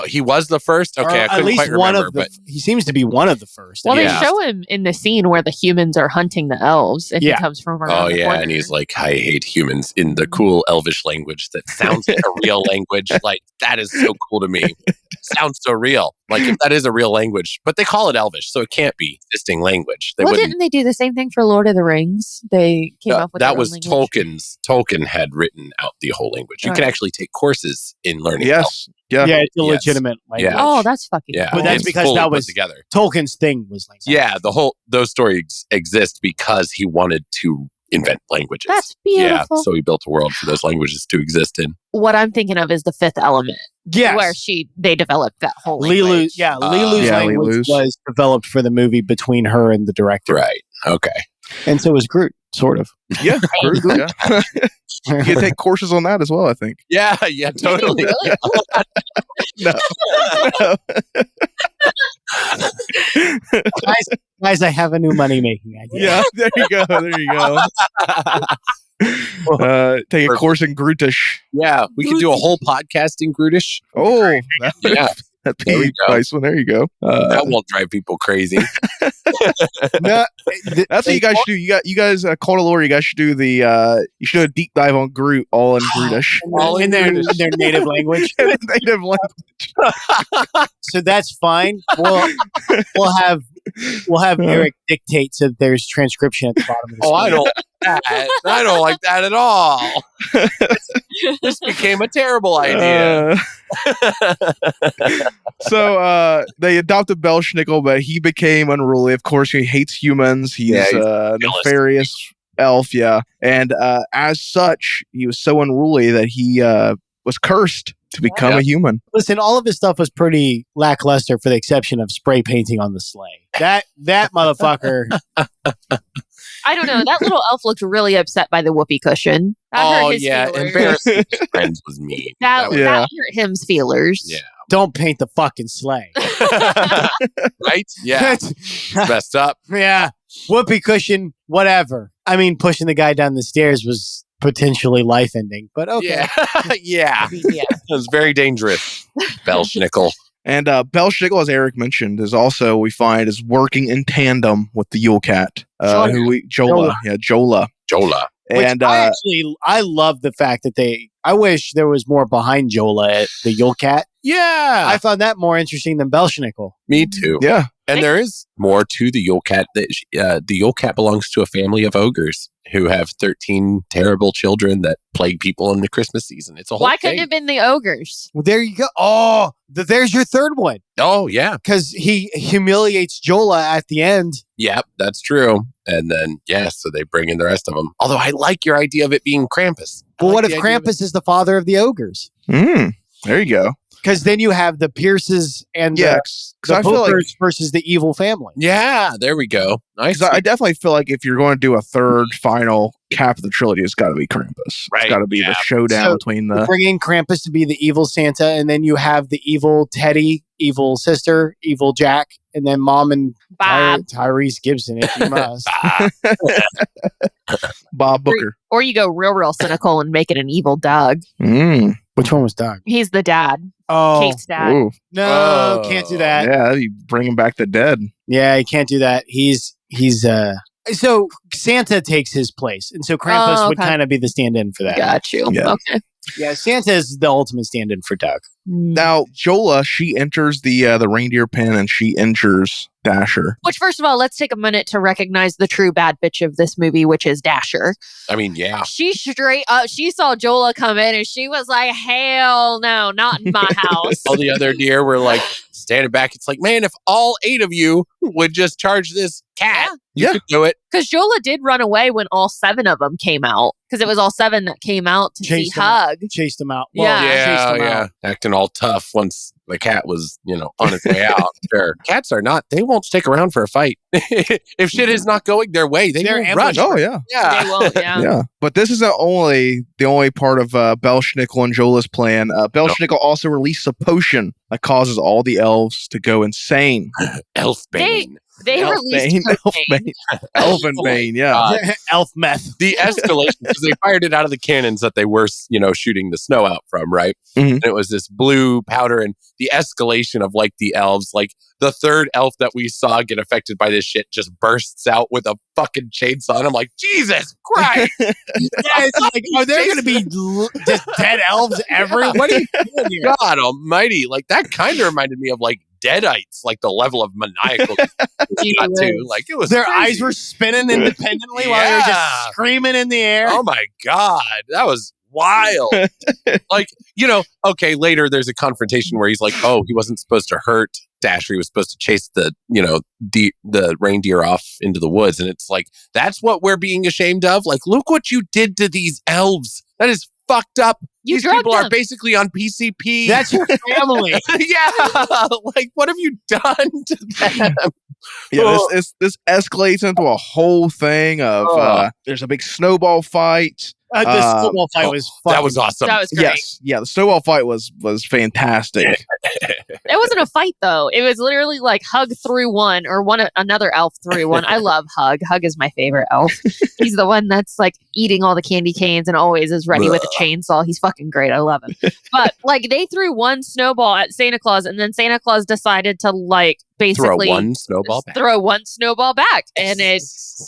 He was the first. Okay, I couldn't quite remember, but he seems to be one of the first. Well, they show him in the scene where the humans are hunting the elves, and he comes from around the corner. And he's like, "I hate humans" in the cool Elvish language that sounds like a real language. Like, that is so cool to me. Sounds so real. Like, if that is a real language, but they call it Elvish, so it can't be existing language. Didn't they do the same thing for Lord of the Rings? They came up with that was Tolkien's. Tolkien had written out the whole language. You can actually take courses in learning. Yes. Yeah, it's a legitimate language. Yeah. Oh, that's fucking cool. But that's because that was together. Tolkien's thing was like that. Yeah, those stories exist because he wanted to invent languages. That's beautiful. Yeah, so he built a world for those languages to exist in. What I'm thinking of is The Fifth Element. Yes. Where they developed that whole language. Lelou's language was developed for the movie between her and the director. Right. Okay. And so was Groot, sort of. Yeah, Groot, yeah. You can take courses on that as well, I think. Yeah, totally. Really? No. No. Guys, I have a new money-making idea. Yeah, there you go. There you go. Take a course in Grootish. Yeah, we could do a whole podcast in Grootish. Oh, Yeah. that'd There be we go. a nice one. There you go. That won't drive people crazy. No, That's what you guys should do. You guys, Cult of Lore, you guys should do you should do a deep dive on Groot, all in Grootish. all in their native language. Native language. So that's fine. We'll have Eric dictate so there's transcription at the bottom of the I screen. don't like that. I don't like that at all. This became a terrible idea. So they adopted Belschnickel, but he became unruly. Of course, he hates humans. He's Yeah, he's a jealous. nefarious elf, yeah. And as such, he was so unruly that he was cursed to become a human. Listen, all of his stuff was pretty lackluster for the exception of spray painting on the sleigh. That motherfucker. I don't know. That little elf looked really upset by the whoopee cushion. That hurt his feelers. embarrassing friends was mean. That, Yeah. that hurt him's feelers. Yeah. Don't paint the fucking sleigh. Right? Yeah. It's messed up. Yeah. Whoopee cushion, whatever. I mean, pushing the guy down the stairs was potentially life-ending, but okay. Yeah. Yeah. Yeah. It was very dangerous. Belschnickel. And Belschnickel, as Eric mentioned, is also, we find, is working in tandem with the Yule Cat. Jola. Yeah, Jola. Jola. Which And I love the fact that I wish there was more behind Jola at the Yule Cat. Yeah. I found that more interesting than Belschnickel. Me too. yeah. And there is more to the Yule Cat. The Yule Cat belongs to a family of ogres who have 13 terrible children that plague people in the Christmas season. It's a whole Why couldn't thing. it have been the ogres? Well, there you go. Oh, there's your third one. Oh, yeah. Because he humiliates Jola at the end. Yep, that's true. And then, so they bring in the rest of them. Although I like your idea of it being Krampus. Well, what if the idea of Krampus is the father of the ogres? There you go. Because then you have the Pierces and Yeah, the because I feel like Bookers versus the evil family. Yeah, there we go. Nice. I definitely feel like if you're going to do a third final cap of the trilogy, it's got to be Krampus. Right, It's got to be the showdown So, between You the. bring in Krampus to be the evil Santa, and then you have the evil Teddy, evil sister, evil Jack, and then mom and Bob. Tyrese Gibson, if you must. Bob Booker. Or you go real cynical and make it an evil Doug. Which one was Doug? He's the dad. Oh, Kate's dad. Ooh. no, Oh. can't do that. Yeah, that'd be bringing back the dead. Yeah, you can't do that. He's so Santa takes his place, and so Krampus Oh, would okay. kind of be the stand-in for that. Got you. Yeah. Okay. Yeah, Santa is the ultimate stand-in for Doug. Now, Jola, she enters the reindeer pen and she injures Dasher. Which, first of all, let's take a minute to recognize the true bad bitch of this movie, which is Dasher. I mean, yeah. She straight up, she saw Jola come in and she was like, hell no, not in my house. All the other deer were like standing back. It's like, man, if all 8 of you would just charge this cat, you Yeah. could do it. Because Jola did run away when all 7 of them came out. Because it was all 7 that came out to Chased see them out. Hug. Chased him out. Yeah. chased him out. Acting all tough once the cat was, on its way out. Sure. Cats are not, they won't stick around for a fight. If shit is not going their way, they They're will run. ambushed. Oh, yeah. Yeah. They won't, yeah. Yeah. But this is the only part of Belschnickel and Jola's plan. Belschnickel also released a potion that causes all the elves to go insane. Elfbane. They released cocaine. Elfenbane, yeah. Elf meth. The escalation, because they fired it out of the cannons that they were, shooting the snow out from, right? Mhm. And it was this blue powder, and the escalation of like the elves, like the third elf that we saw get affected by this shit just bursts out with a fucking chainsaw. And I'm like, Jesus Christ. Yeah, it's like, are there going to be just dead elves everywhere? What are you doing here? God almighty. Like that kind of reminded me of like Deadites, like the level of maniacal we got to. Like it was Their crazy. eyes were spinning independently while they were Yeah. just screaming in the air. Oh my God. That was wild. Like, okay, later there's a confrontation where he's like, oh, he wasn't supposed to hurt Dasher. He was supposed to chase the reindeer off into the woods. And it's like, that's what we're being ashamed of. Like, look what you did to these elves. That is fucked up. You These drugged people are them. basically on PCP. That's your family. yeah. Like, what have you done to them? Yeah, this escalates into a whole thing of there's a big snowball fight. The snowball fight was fun. That was awesome. That was great. Yes, yeah, the snowball fight was fantastic. It wasn't a fight though. It was literally like Hug threw one, or another elf threw one. I love Hug. Hug is my favorite elf. He's the one that's like eating all the candy canes and always is ready with a chainsaw. He's fucking great. I love him. But like they threw one snowball at Santa Claus, and then Santa Claus decided to like basically throw one snowball back. And it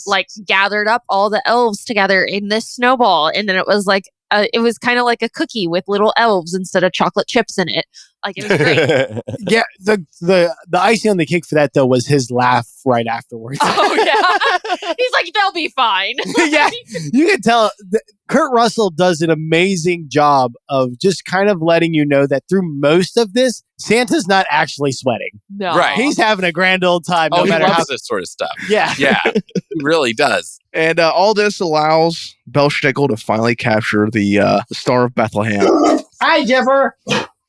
like gathered up all the elves together in this snowball, and then it was like it was kind of like a cookie with little elves instead of chocolate chips in it. Like it was great. Yeah, the icing on the cake for that though was his laugh right afterwards. Oh yeah, he's like, they'll be fine. Yeah, you can tell Kurt Russell does an amazing job of just kind of letting you know that through most of this, Santa's not actually sweating. No, Right. He's having a grand old time. No he matter loves how. this sort of stuff. Yeah. Yeah, he really does. And all this allows Belschnickel to finally capture the Star of Bethlehem. Hi, Jeffer.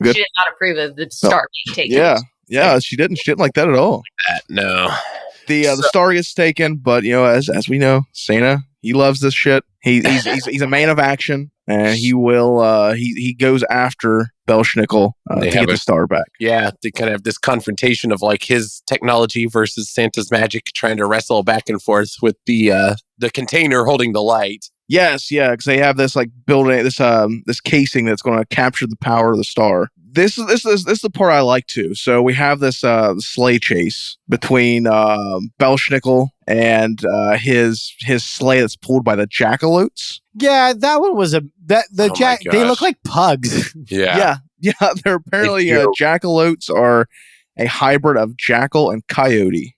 She did not approve of the start being taken. Yeah, she didn't like that at all. No. The star gets taken, but as we know, Santa, he loves this shit. He's a man of action, and he will he goes after Belschnickel to get the star back. Yeah, they kind of have this confrontation of like his technology versus Santa's magic, trying to wrestle back and forth with the container holding the light. Yes, yeah, because they have this like building this casing that's going to capture the power of the star. This is the part I like too. So we have this sleigh chase between Belschnickel and his sleigh that's pulled by the jackalopes. Yeah, that one was they look like pugs. Yeah. Yeah. They're apparently jackalopes are a hybrid of jackal and coyote.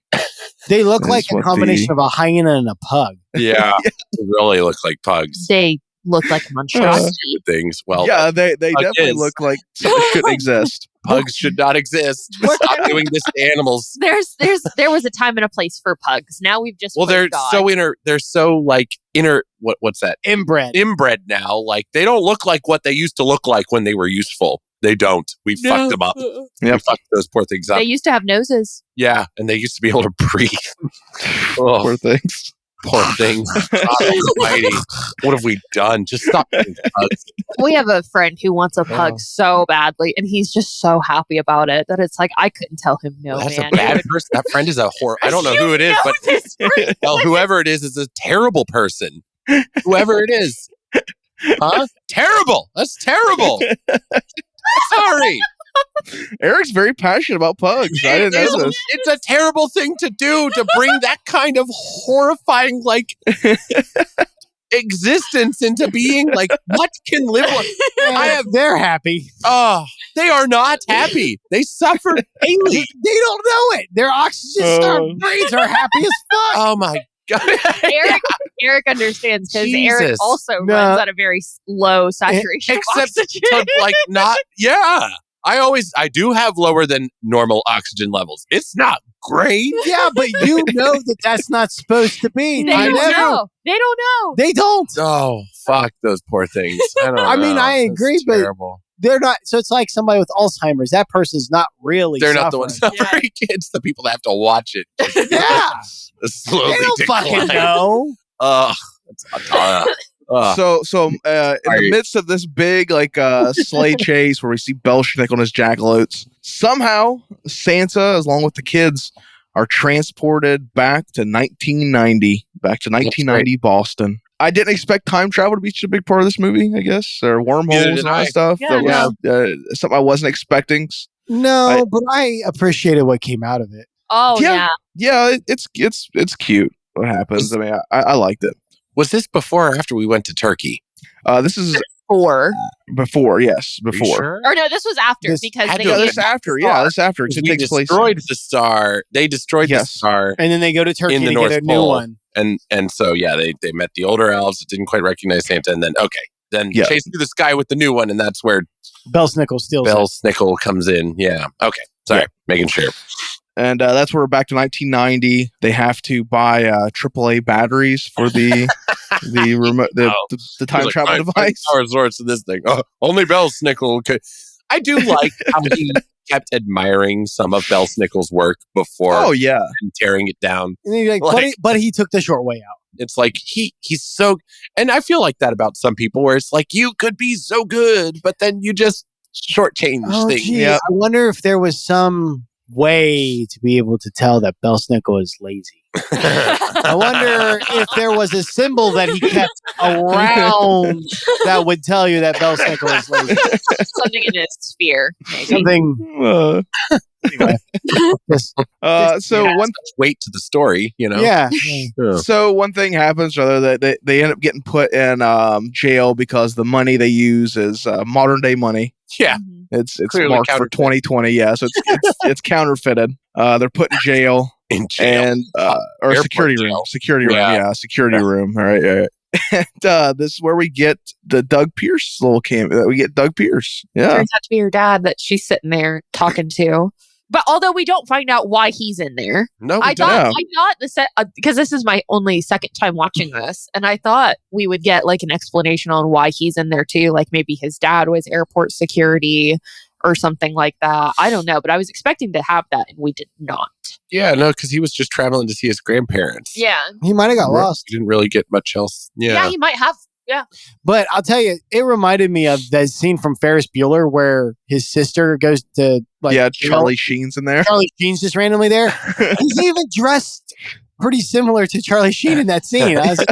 They look That's like a what combination of a hyena and a pug. Yeah. They really look like pugs. They look like monstrosity. Things. Well, Yeah, they definitely is. look like something that shouldn't exist. pugs should not exist. Stop doing this to animals. There was a time and a place for pugs. Now we've just They're so what's that? Inbred now. Like they don't look like what they used to look like when they were useful. They don't. We fucked them up. We fucked those poor things up. They used to have noses. Yeah, and they used to be able to breathe. Poor things. Poor things. God almighty. What have we done? Just stop doing pugs. We have a friend who wants a pug so badly, and he's just so happy about it that it's like I couldn't tell him no. That's man. a bad person. That friend is a horror. I don't know who it is, but well, whoever it is a terrible person. Whoever it is. Huh? Terrible. That's terrible. Sorry. Eric's very passionate about pugs. I didn't know this. It's a terrible thing to do, to bring that kind of horrifying existence into being. Like, what can live like? They're happy. Oh, they are not happy. They suffer daily. They don't know it. Their oxygen-starved brains are happy as fuck. Oh my God. Eric understands because Jesus. Eric also runs at a very low saturation of Except oxygen. to not. Yeah. I do have lower than normal oxygen levels. It's not great. Yeah, but you know that that's not supposed to be. They don't know. They don't know. They don't. Oh, fuck those poor things. I don't know. I mean, I agree, but terrible. they're not. So it's like somebody with Alzheimer's. That person's not really They're not the ones suffering. suffering. It's the people that have to watch it. Yeah. Slowly They don't decline. fucking know. Ugh. So in the midst of this big sleigh chase where we see Belschnickel and his jackalopes, somehow Santa, along with the kids, are transported back to 1990, Boston. I didn't expect time travel to be such a big part of this movie, I guess, or wormholes and all that stuff. Yeah, That was something I wasn't expecting. No, but I appreciated what came out of it. Oh yeah. Yeah, it's cute what happens. I mean, I liked it. Was this before or after we went to Turkey? This is Before. Yes, Are you before. sure? Or no, this was after This because had they to have gave This after, yeah, this after. Because It we takes place. destroyed the star. They destroyed the star. And then they go to Turkey In the to North get a new Pole. one. And so, yeah, they met the older elves that didn't quite recognize Santa. And then chase through the sky with the new one. And that's where Belschnickel steals it. Belschnickel comes in. Yeah. Okay. Sorry. Making sure. And that's where back to 1990, they have to buy AAA batteries for the remote, the time travel device. Power source of this thing. Oh, only Belsnickel. Okay. I do like how he kept admiring some of Belsnickel's work before. Oh yeah, and tearing it down. And he's like, but he took the short way out. It's like he's so, and I feel like that about some people, where it's like you could be so good, but then you just shortchange things. Geez, I wonder if there was some way to be able to tell that Belsnickel is lazy. I wonder if there was a symbol that he kept around that would tell you that Belsnickel is lazy. Something in his sphere, maybe. Something. Anyway. So one weight to the story, you know. Yeah. So one thing happens, rather that they end up getting put in jail because the money they use is modern day money. Yeah, it's clearly marked for 2020. Yeah, so it's counterfeited. They're put in jail. In jail. And or security room. Security room. Yeah, security room. All right. Yeah. And this is where we get the Doug Pierce little cameo. We get Doug Pierce. Yeah. Turns out to be her dad that she's sitting there talking to. But although we don't find out why he's in there, no, I thought the set because this is my only second time watching this, and I thought we would get like an explanation on why he's in there too. Like maybe his dad was airport security or something like that. I don't know, but I was expecting to have that, and we did not. Yeah, no, because he was just traveling to see his grandparents. Yeah, he might have got lost. He didn't really get much else. Yeah, he might have. Yeah. But I'll tell you, it reminded me of that scene from Ferris Bueller where his sister goes to Charlie Sheen's in there. Charlie Sheen's just randomly there. He's even dressed pretty similar to Charlie Sheen in that scene. It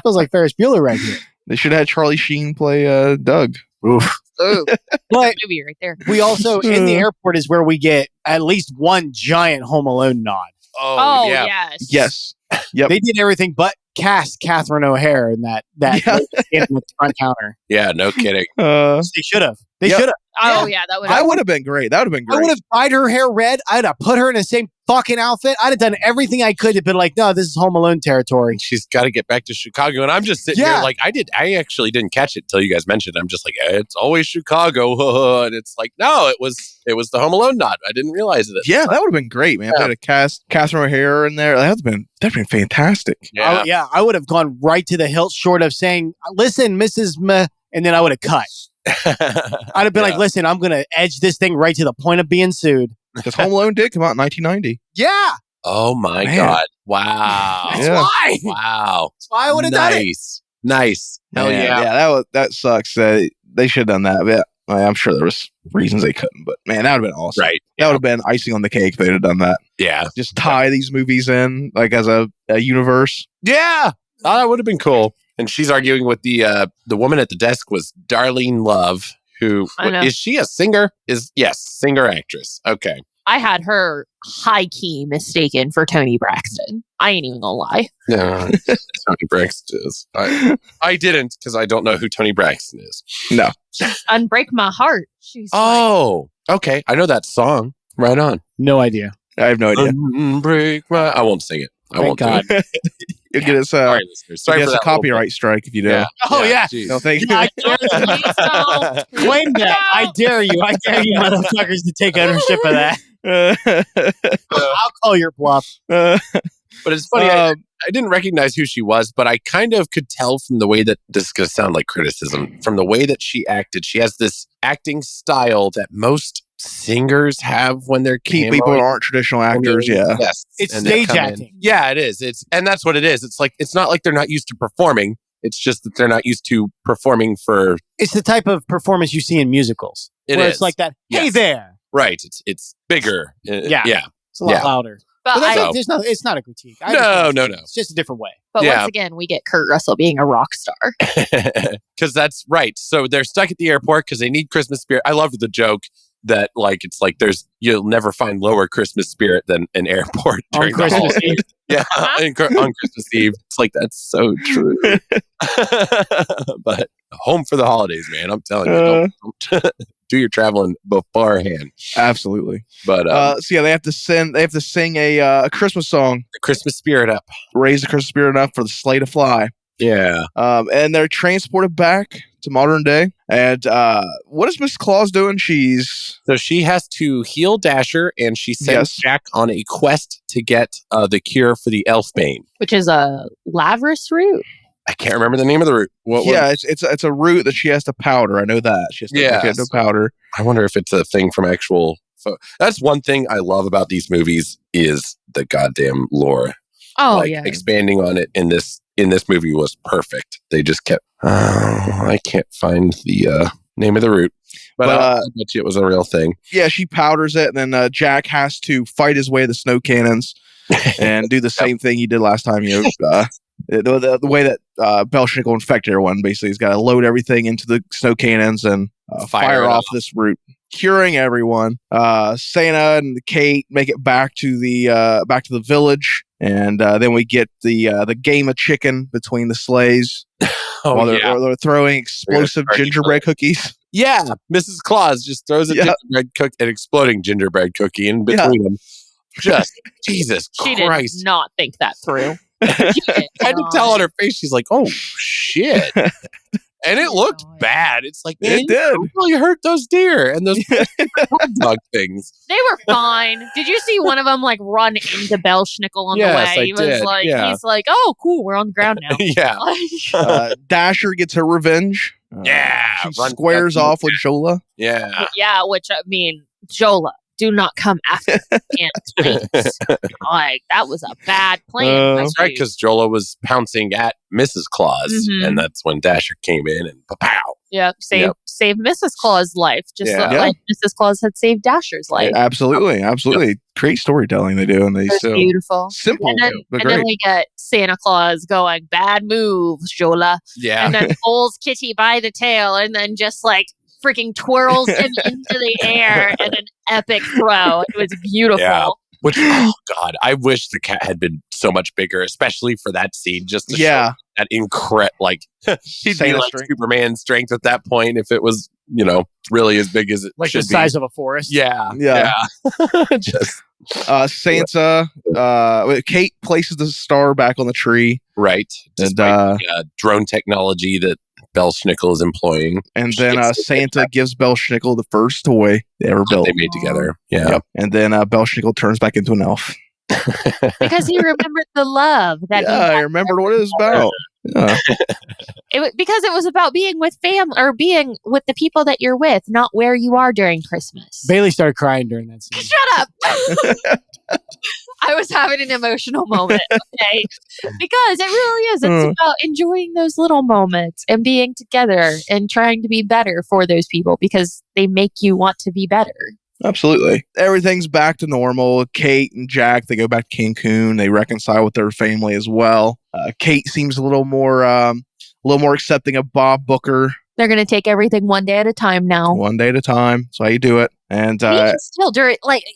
feels like Ferris Bueller right here. They should have had Charlie Sheen play Doug. Oof. But movie right there. We also, in the airport, is where we get at least one giant Home Alone nod. Oh yeah. Yes. Yep. They did everything but cast Catherine O'Hare in that in the front counter. Yeah, no kidding. They should have. They should have. Oh yeah, that would. That would have been great. That would have been great. I would have dyed her hair red. I'd have put her in the same fucking outfit. I'd have done everything I could to be like, no, this is Home Alone territory. She's got to get back to Chicago, and I'm just sitting here like I actually didn't catch it until you guys mentioned it. I'm just like, it's always Chicago, and it's like, no, it was the Home Alone nod. I didn't realize it. Yeah, that would have been great, man. If they had a cast Catherine O'Hare in there, that'd have been fantastic. Yeah, I would have gone right to the hilt, short of saying, "Listen, Mrs. M," and then I would have cut. I'd have been like, listen, I'm going to edge this thing right to the point of being sued. Because Home Alone did come out in 1990. Yeah. Oh my God. Wow. That's why. Wow. That's why I would have done it. Nice. Hell yeah. Yeah, that sucks. They should have done that. But I'm sure there was reasons they couldn't. But man, that would have been awesome. Right. That would have been icing on the cake if they'd have done that. Yeah. Just tie these movies in like as a universe. Yeah. Oh, that would have been cool. And she's arguing with the woman at the desk was Darlene Love, who is she a singer? Yes, singer actress. Okay. I had her high key mistaken for Toni Braxton. I ain't even gonna lie. No, Toni Braxton is. I didn't because I don't know who Toni Braxton is. No. Unbreak My Heart. She's okay. I know that song. Right on. No idea. I have no idea. Unbreak my. I won't sing it. I won't. God. You'll get us sorry, listeners. Sorry for a that copyright strike if you do. Yeah. Oh yeah. No, thank you. I dare you. Claim that. I dare you. I dare you motherfuckers to take ownership of that. I'll call your bluff. But it's funny. I didn't recognize who she was, but I kind of could tell from the way that this is going to sound like criticism. From the way that she acted, she has this acting style that most singers have when they're people aren't traditional actors. Yeah, yes, it's stage acting. Yeah, it is. And that's what it is. It's like it's not like they're not used to performing. It's just that they're not used to performing for. It's the type of performance you see in musicals. Where it's like that. Hey there. Right. It's bigger. Yeah. It's a lot louder. But it's not a critique. No. It's just a different way. But once again, we get Kurt Russell being a rock star. Because that's right. So they're stuck at the airport because they need Christmas spirit. I loved the joke that it's like you'll never find lower Christmas spirit than an airport during on Christmas Eve. Yeah, on Christmas Eve. It's like that's so true. But home for the holidays, man. I'm telling you, don't do your traveling beforehand. Absolutely. But they have to sing a Christmas song. The Christmas spirit up. Raise the Christmas spirit up for the sleigh to fly. Yeah. And they're transported back to modern day. And what is Mrs. Claus doing? So she has to heal Dasher, and she sends Jack on a quest to get the cure for the elf bane, which is a lavrus root. I can't remember the name of the root. It's a root that she has to powder. I know that she has to make it into powder. I wonder if it's a thing from actual. That's one thing I love about these movies is the goddamn lore. Oh, expanding on it in this movie was perfect. They just kept. I can't find the name of the root, but I bet you it was a real thing. Yeah, she powders it, and then Jack has to fight his way to the snow cannons and do the same thing he did last time. The way that Belschnickel infected everyone, basically, he's got to load everything into the snow cannons and fire off this root, curing everyone. Santa and Kate make it back to the village, and then we get the game of chicken between the sleighs while they're throwing explosive gingerbread cookies. Yeah, Mrs. Claus just throws a an exploding gingerbread cookie in between them. Just Jesus she Christ! Did not think that through. I had to tell on her face. She's like, "Oh shit." And it looked bad. It's like, man, it did. You really hurt those deer and those hot dog things. They were fine. Did you see one of them like run into Belschnickel on the way? He's like, oh, cool, we're on the ground now. Yeah. Dasher gets her revenge. She squares off with Jola. Yeah. Yeah, which I mean, Jola. Do not come after me. Like, that was a bad plan. That's right, because Jola was pouncing at Mrs. Claus, and that's when Dasher came in and pow. Yep, save Mrs. Claus' life, just like Mrs. Claus had saved Dasher's life. Absolutely. Yep. Great storytelling they do, and they still beautiful, simple, and then we get Santa Claus going, "Bad move, Jola," and then pulls Kitty by the tail, and then just like freaking twirls him into the air in an epic throw. It was beautiful. Yeah. Which, oh God, I wish the cat had been so much bigger, especially for that scene, just to show that he'd be like Superman strength at that point if it was, really as big as it like should the size of a forest. Yeah. Just Santa, Kate places the star back on the tree. Right. And drone technology that Belschnickel is employing. And then Santa gives Belschnickel the first toy they ever built. They made together. Yeah. Yep. And then Belschnickel turns back into an elf. Because he remembered the love that I remembered what it was about. Yeah. Because it was about being with family or being with the people that you're with, not where you are during Christmas. Bailey started crying during that scene. Shut up. I was having an emotional moment, okay? Because it really is. It's about enjoying those little moments and being together and trying to be better for those people because they make you want to be better. Absolutely. Everything's back to normal. Kate and Jack, they go back to Cancun. They reconcile with their family as well. Kate seems a little more accepting of Bob Booker. They're going to take everything one day at a time now. One day at a time. That's how you do it. And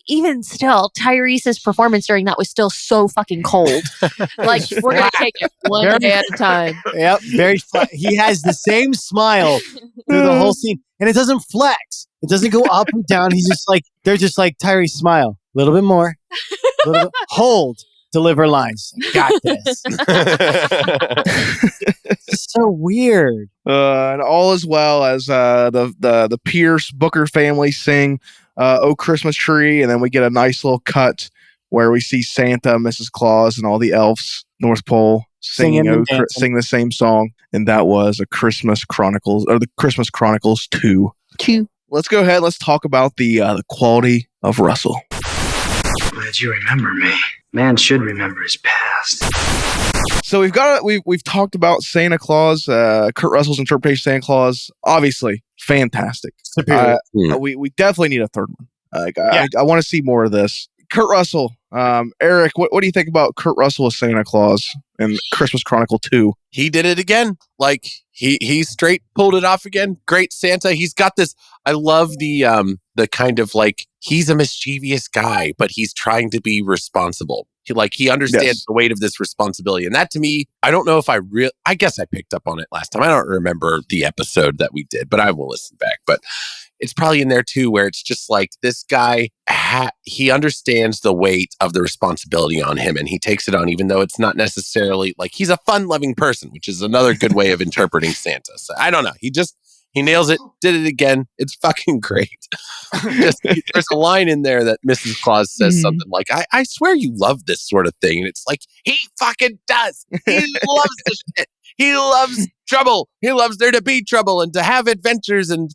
even still, Tyrese's performance during that was still so fucking cold. Like, we're going to take it one day at a time. Yep. Very flat. He has the same smile through the whole scene. And it doesn't flex. It doesn't go up and down. He's just like, they're just like, Tyrese, smile. A little bit more. Hold. Deliver lines. Got this. It's so weird. And all as well as the Pierce Booker family sing "Oh Christmas Tree," and then we get a nice little cut where we see Santa, Mrs. Claus, and all the elves, North Pole, sing the same song, and that was the Christmas Chronicles 2. Let's go ahead. Let's talk about the quality of Russell. Glad you remember me. Man should remember his past. So we've talked about Santa Claus, Kurt Russell's interpretation of Santa Claus. Obviously, fantastic. We definitely need a third one. I want to see more of this. Kurt Russell, Eric, what do you think about Kurt Russell as Santa Claus in Christmas Chronicle 2? He did it again. Like he straight pulled it off again. Great Santa. He's got this. I love the kind of like he's a mischievous guy, but he's trying to be responsible. He understands Yes. the weight of this responsibility. And that to me, I don't know if I guess I picked up on it last time. I don't remember the episode that we did, but I will listen back. But it's probably in there too, where it's just like this guy, he understands the weight of the responsibility on him and he takes it on, even though it's not necessarily like he's a fun loving person, which is another good way of interpreting Santa. So I don't know. He nails it, did it again. It's fucking great. There's a line in there that Mrs. Claus says something like, I swear you love this sort of thing. And it's like, he fucking does. He loves this shit. He loves trouble. He loves there to be trouble and to have adventures and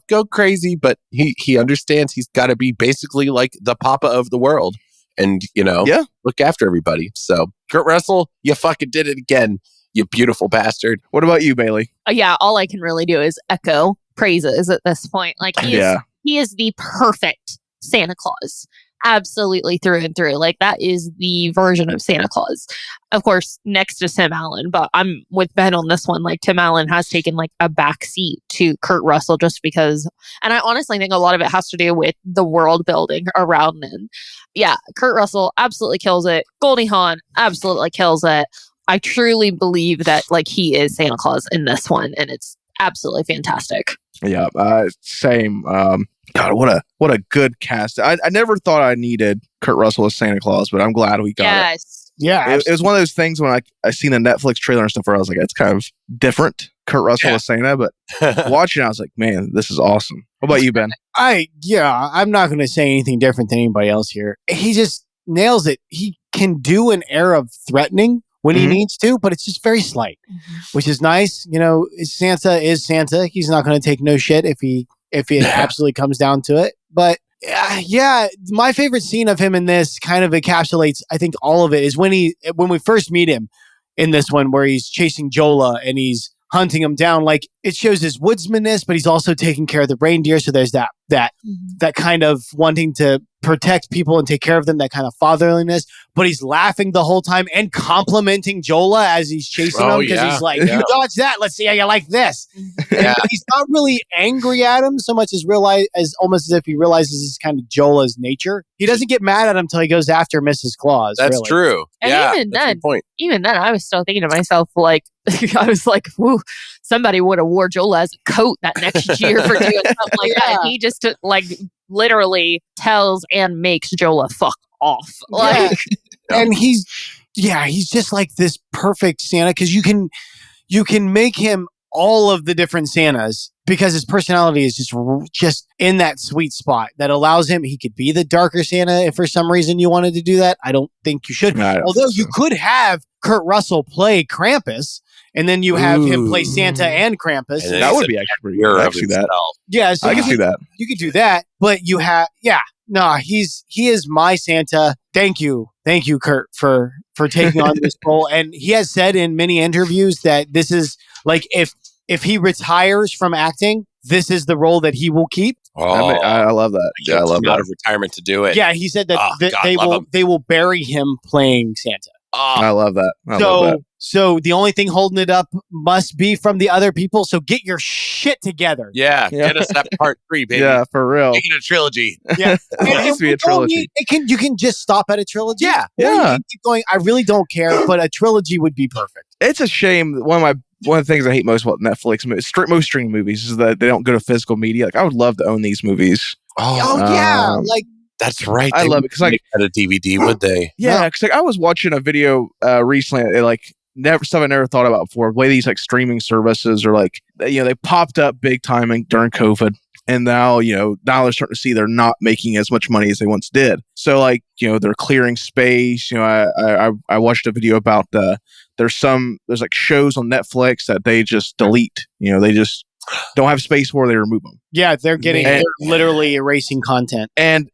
go crazy. But he understands he's got to be basically like the papa of the world and, look after everybody. So Kurt Russell, you fucking did it again. You beautiful bastard. What about you, Bailey? Yeah, all I can really do is echo praises at this point. Like he is the perfect Santa Claus. Absolutely through and through. Like that is the version of Santa Claus. Of course, next to Tim Allen, but I'm with Ben on this one. Like Tim Allen has taken like a back seat to Kurt Russell just because, and I honestly think a lot of it has to do with the world building around him. Yeah, Kurt Russell absolutely kills it. Goldie Hawn absolutely kills it. I truly believe that like he is Santa Claus in this one, and it's absolutely fantastic. Yeah, same. God, what a good cast. I never thought I needed Kurt Russell as Santa Claus, but I'm glad we got it. Yeah, it was one of those things when I seen the Netflix trailer and stuff where I was like, it's kind of different. Kurt Russell as Santa, but watching it, I was like, man, this is awesome. What about you, Ben? I'm not going to say anything different than anybody else here. He just nails it. He can do an air of threatening when he needs to, but it's just very slight, which is nice. Santa is Santa. He's not going to take no shit if it absolutely comes down to it. But my favorite scene of him in this kind of encapsulates, I think, all of it is when we first meet him in this one where he's chasing Jola and he's hunting him down. Like it shows his woodsmanness, but he's also taking care of the reindeer. So there's that kind of wanting to protect people and take care of them, that kind of fatherliness, but he's laughing the whole time and complimenting Jola as he's chasing him because he's like, you dodge that. Let's see how you like this. Yeah. He's not really angry at him so much as almost as if he realizes it's kind of Jola's nature. He doesn't get mad at him until he goes after Mrs. Claus. That's true. And even then, I was still thinking to myself, like, I was like, whoo, somebody would have wore Jola as a coat that next year for doing something like that. And he just literally tells and makes Jola fuck off. Like, and he's just like this perfect Santa because you can make him all of the different Santas because his personality is just in that sweet spot that allows him. He could be the darker Santa if for some reason you wanted to do that. I don't think you should. Although you could have Kurt Russell play Krampus. And then you have him play Santa and Krampus. And that would be actually pretty good. I see that. Yeah, so I can see that. You could do that, but you have, he is my Santa. Thank you, Kurt, for taking on this role. And he has said in many interviews that this is like if he retires from acting, this is the role that he will keep. I love that. Yeah, I love out of retirement to do it. Yeah, he said that they will bury him playing Santa. I love that. So the only thing holding it up must be from the other people. So get your shit together. Yeah. Get us that part 3, baby. Yeah, for real. Make it a trilogy. Yeah. It needs to be a trilogy. You can just stop at a trilogy. Yeah. Yeah. Keep going. I really don't care, but a trilogy would be perfect. It's a shame. One of the things I hate most about Netflix, most streaming movies, is that they don't go to physical media. Like I would love to own these movies. Like. That's right. I love it because like at a DVD, would they? Yeah, because I was watching a video recently. Stuff I never thought about before. The way these like streaming services are like, they popped up big time during COVID, and now they're starting to see they're not making as much money as they once did. So they're clearing space. I watched a video about there's like shows on Netflix that they just delete. They just don't have space where they remove them. Yeah, they're literally erasing content. And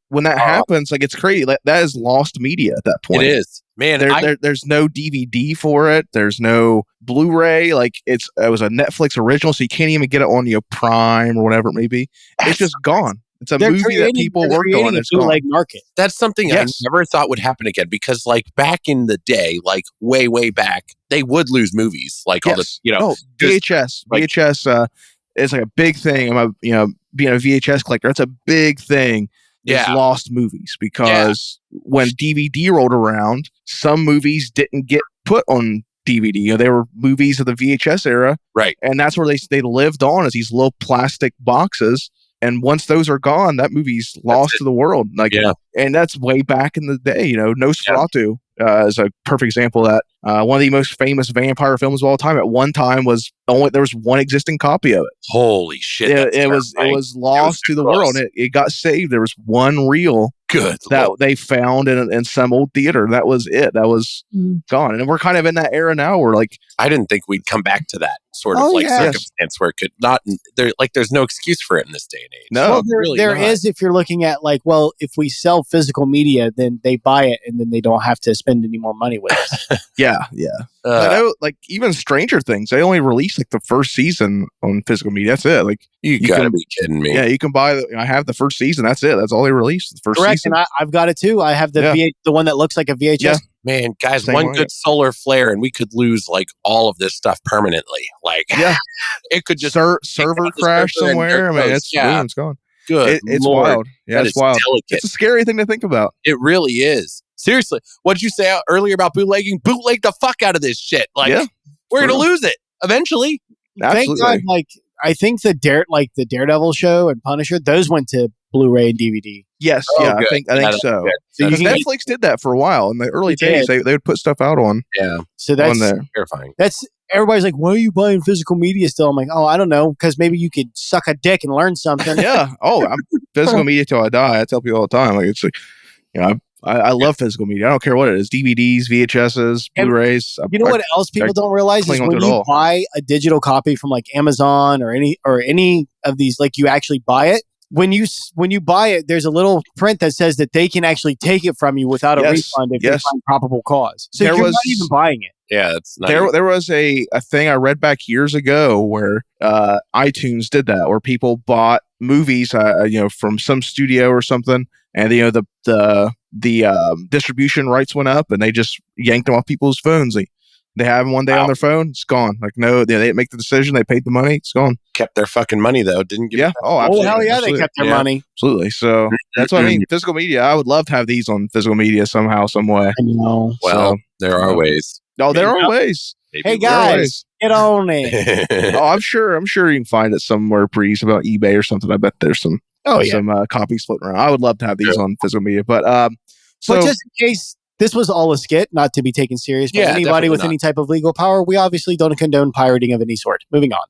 when that happens, like it's crazy. That is lost media at that point. It is. Man, there's no DVD for it. There's no Blu-ray. Like it was a Netflix original, so you can't even get it on Prime or whatever it may be. It's just gone. It's a movie that people worked on. It's gone. Market. That's something I never thought would happen again because, back in the day, way, way back, they would lose movies. VHS. VHS is like a big thing. Being a VHS collector, it's a big thing. is lost movies, because when DVD rolled around, some movies didn't get put on DVD. You know, they were movies of the VHS era, right? And that's where they lived on, as these little plastic boxes. And once those are gone, that movie's lost to the world. Like, and that's way back in the day. You know, Nosferatu is a perfect example of that. One of the most famous vampire films of all time. At one time, there was one existing copy of it. Holy shit! It was lost to the world. It got saved. There was one reel that they found in some old theater. That was it. That was gone. And we're kind of in that era now where, like, I didn't think we'd come back to that sort of circumstance where it could not. There's no excuse for it in this day and age. No, well, there is if you're looking at, like, well, if we sell physical media, then they buy it and then they don't have to spend any more money with us. Yeah. I know, like, even Stranger Things, they only released like the first season on physical media. That's it. Like, you gotta be kidding me. Yeah, you can buy. I have the first season. That's it. That's all they released. The first season. And I've got it too. I have the one that looks like a VHS. Yeah. Man, guys, Same one way. good solar flare and we could lose like all of this stuff permanently. Like, it could just server crash somewhere. I mean, it's gone. Good. It's Lord. wild. Yeah, it's wild. Delicate. It's a scary thing to think about. It really is. Seriously, what did you say earlier about bootlegging? Bootleg the fuck out of this shit. Like, we're gonna lose it eventually. Absolutely. Thank God, like, I think the Daredevil show and Punisher, those went to Blu-ray and DVD. Yes, I think so. So Because Netflix did that for a while in the early days. They would put stuff out on. Yeah. So that's terrifying. That's everybody's like, why are you buying physical media still? I'm like, oh, I don't know, because maybe you could suck a dick and learn something. Yeah. Oh, I'm physical media till I die. I tell people all the time. Like, it's like, you know, I love physical media. I don't care what it is. DVDs, VHSs, Blu-rays. You know what else people don't realize is when you buy a digital copy from like Amazon or any of these, like, you actually buy it. When you buy it, there's a little print that says that they can actually take it from you without a refund if they find probable cause. So you're not even buying it. Yeah, it's not there was a thing I read back years ago where iTunes did that, where people bought movies, from some studio or something, and the distribution rights went up, and they just yanked them off people's phones. They have them one day on their phone, it's gone. Like, no, they didn't make the decision. They paid the money, it's gone. Kept their fucking money though, didn't give absolutely. Hell yeah, absolutely. They kept their money. Absolutely. So that's what I mean. Physical media. I would love to have these on physical media somehow, some way. I know. Well, there are ways. Oh, there are ways. Hey guys, get on it. I'm sure you can find it somewhere pretty easy about eBay or something. I bet there's some copies floating around. I would love to have these on physical media, but just in case this was all a skit, not to be taken serious, but anybody with any type of legal power, we obviously don't condone pirating of any sort. Moving on.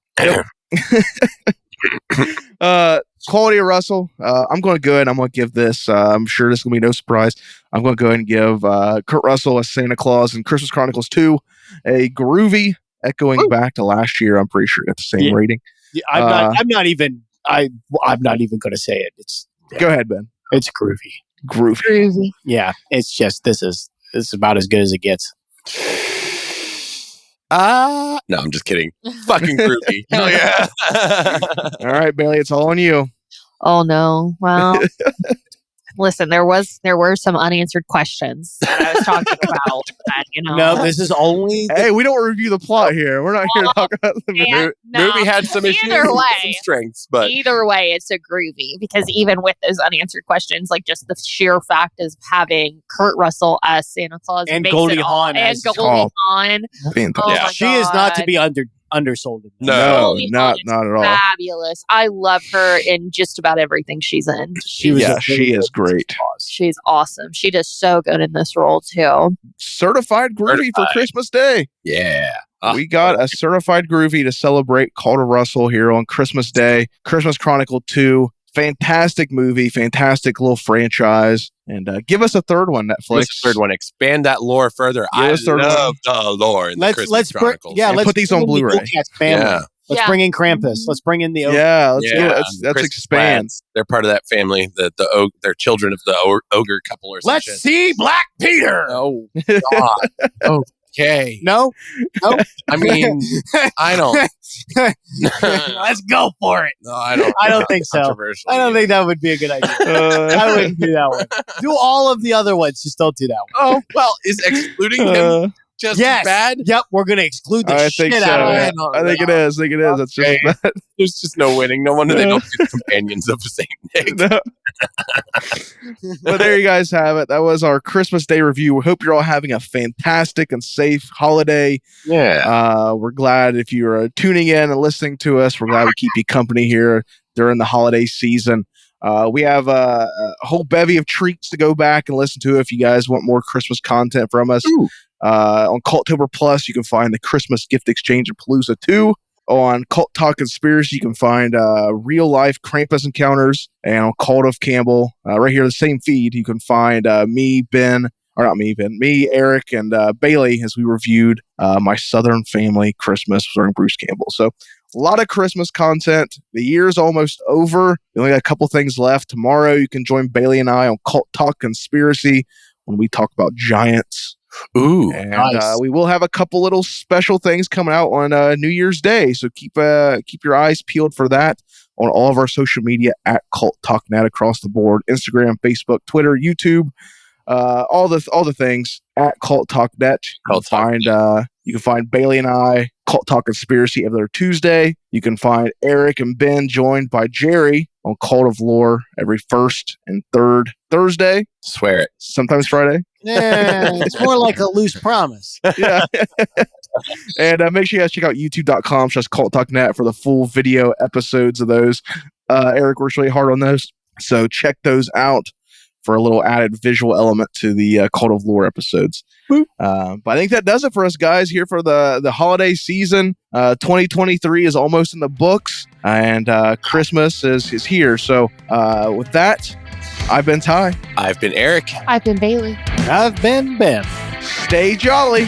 Quality of Russell. I'm going to go ahead and I'm going to give this, I'm sure this is going to be no surprise, I'm going to go ahead and give Kurt Russell as Santa Claus and Christmas Chronicles 2 a groovy, echoing back to last year. I'm pretty sure it's the same rating. Yeah, I'm not even going to say it. Go ahead, Ben. It's groovy. Groovy. Yeah, it's just this is about as good as it gets. No, I'm just kidding. Fucking groovy. Oh yeah. All right, Bailey, it's all on you. Oh no. Well, listen, there were some unanswered questions that I was talking about. That, No, this is only. Hey, we don't review the plot here. We're not here to talk about the movie. Movie had some issues, some strengths, but either way, it's a groovy, because even with those unanswered questions, like just the sheer fact of having Kurt Russell as Santa Claus and Goldie Hawn Hawn. She is not to be undersold. No, not at all. Fabulous. I love her in just about everything she's in. She is great. She's awesome. She does so good in this role too. Certified groovy for Christmas Day. Yeah. We got a certified groovy to celebrate Cult of Russell here on Christmas Day. Christmas Chronicle 2. Fantastic movie, fantastic little franchise. And give us a third one, Netflix. Third one. Expand that lore further. I love the lore in the Christmas Chronicles. Let's put these on Blu-ray. Let's bring in Krampus. Let's bring in the ogre. Let's expand. They're part of that family. They're children of the ogre couple or something. Let's see Black Peter. Oh God. Okay. No. I mean, I don't. Let's go for it. No, I don't. I don't think so. I don't think that would be a good idea. I wouldn't do that one. Do all of the other ones. Just don't do that one. Oh well, is excluding him just Yes. bad? Yep. We're going to exclude the I shit think so. out of Yeah. it. I think it is. That's just Okay. bad. There's just no winning. No wonder they don't do companions of the same Nick. No. But there you guys have it. That was our Christmas Day review. We hope you're all having a fantastic and safe holiday. Yeah. We're glad if you're tuning in and listening to us. We're glad we keep you company here during the holiday season. We have a whole bevy of treats to go back and listen to if you guys want more Christmas content from us. On Cultober Plus, you can find the Christmas Gift Exchange and Palooza 2. On Cult Talk Conspiracy, you can find real life Krampus encounters. And on Cult of Campbell, right here, the same feed, you can find me, Eric, and Bailey as we reviewed My Southern Family Christmas starring Bruce Campbell. So a lot of Christmas content. The year's almost over. We only got a couple things left. Tomorrow, you can join Bailey and I on Cult Talk Conspiracy when we talk about giants. Ooh. And nice. we will have a couple little special things coming out on New Year's Day. So keep your eyes peeled for that on all of our social media at Cult Talk Net across the board. Instagram, Facebook, Twitter, YouTube, all the things at Cult Talk Net. You can find Bailey and I, Cult Talk Conspiracy, every other Tuesday. You can find Eric and Ben joined by Jerry on Cult of Lore every first and third Thursday. Swear it. Sometimes Friday. Yeah, it's more like a loose promise. Yeah. And make sure you guys check out youtube.com/culttalknet for the full video episodes of those. Eric works really hard on those. So check those out for a little added visual element to the Cult of Lore episodes. But I think that does it for us guys here for the holiday season. 2023 is almost in the books and Christmas is here. So with that, I've been Ty. I've been Eric. I've been Bailey. I've been Ben. Stay jolly.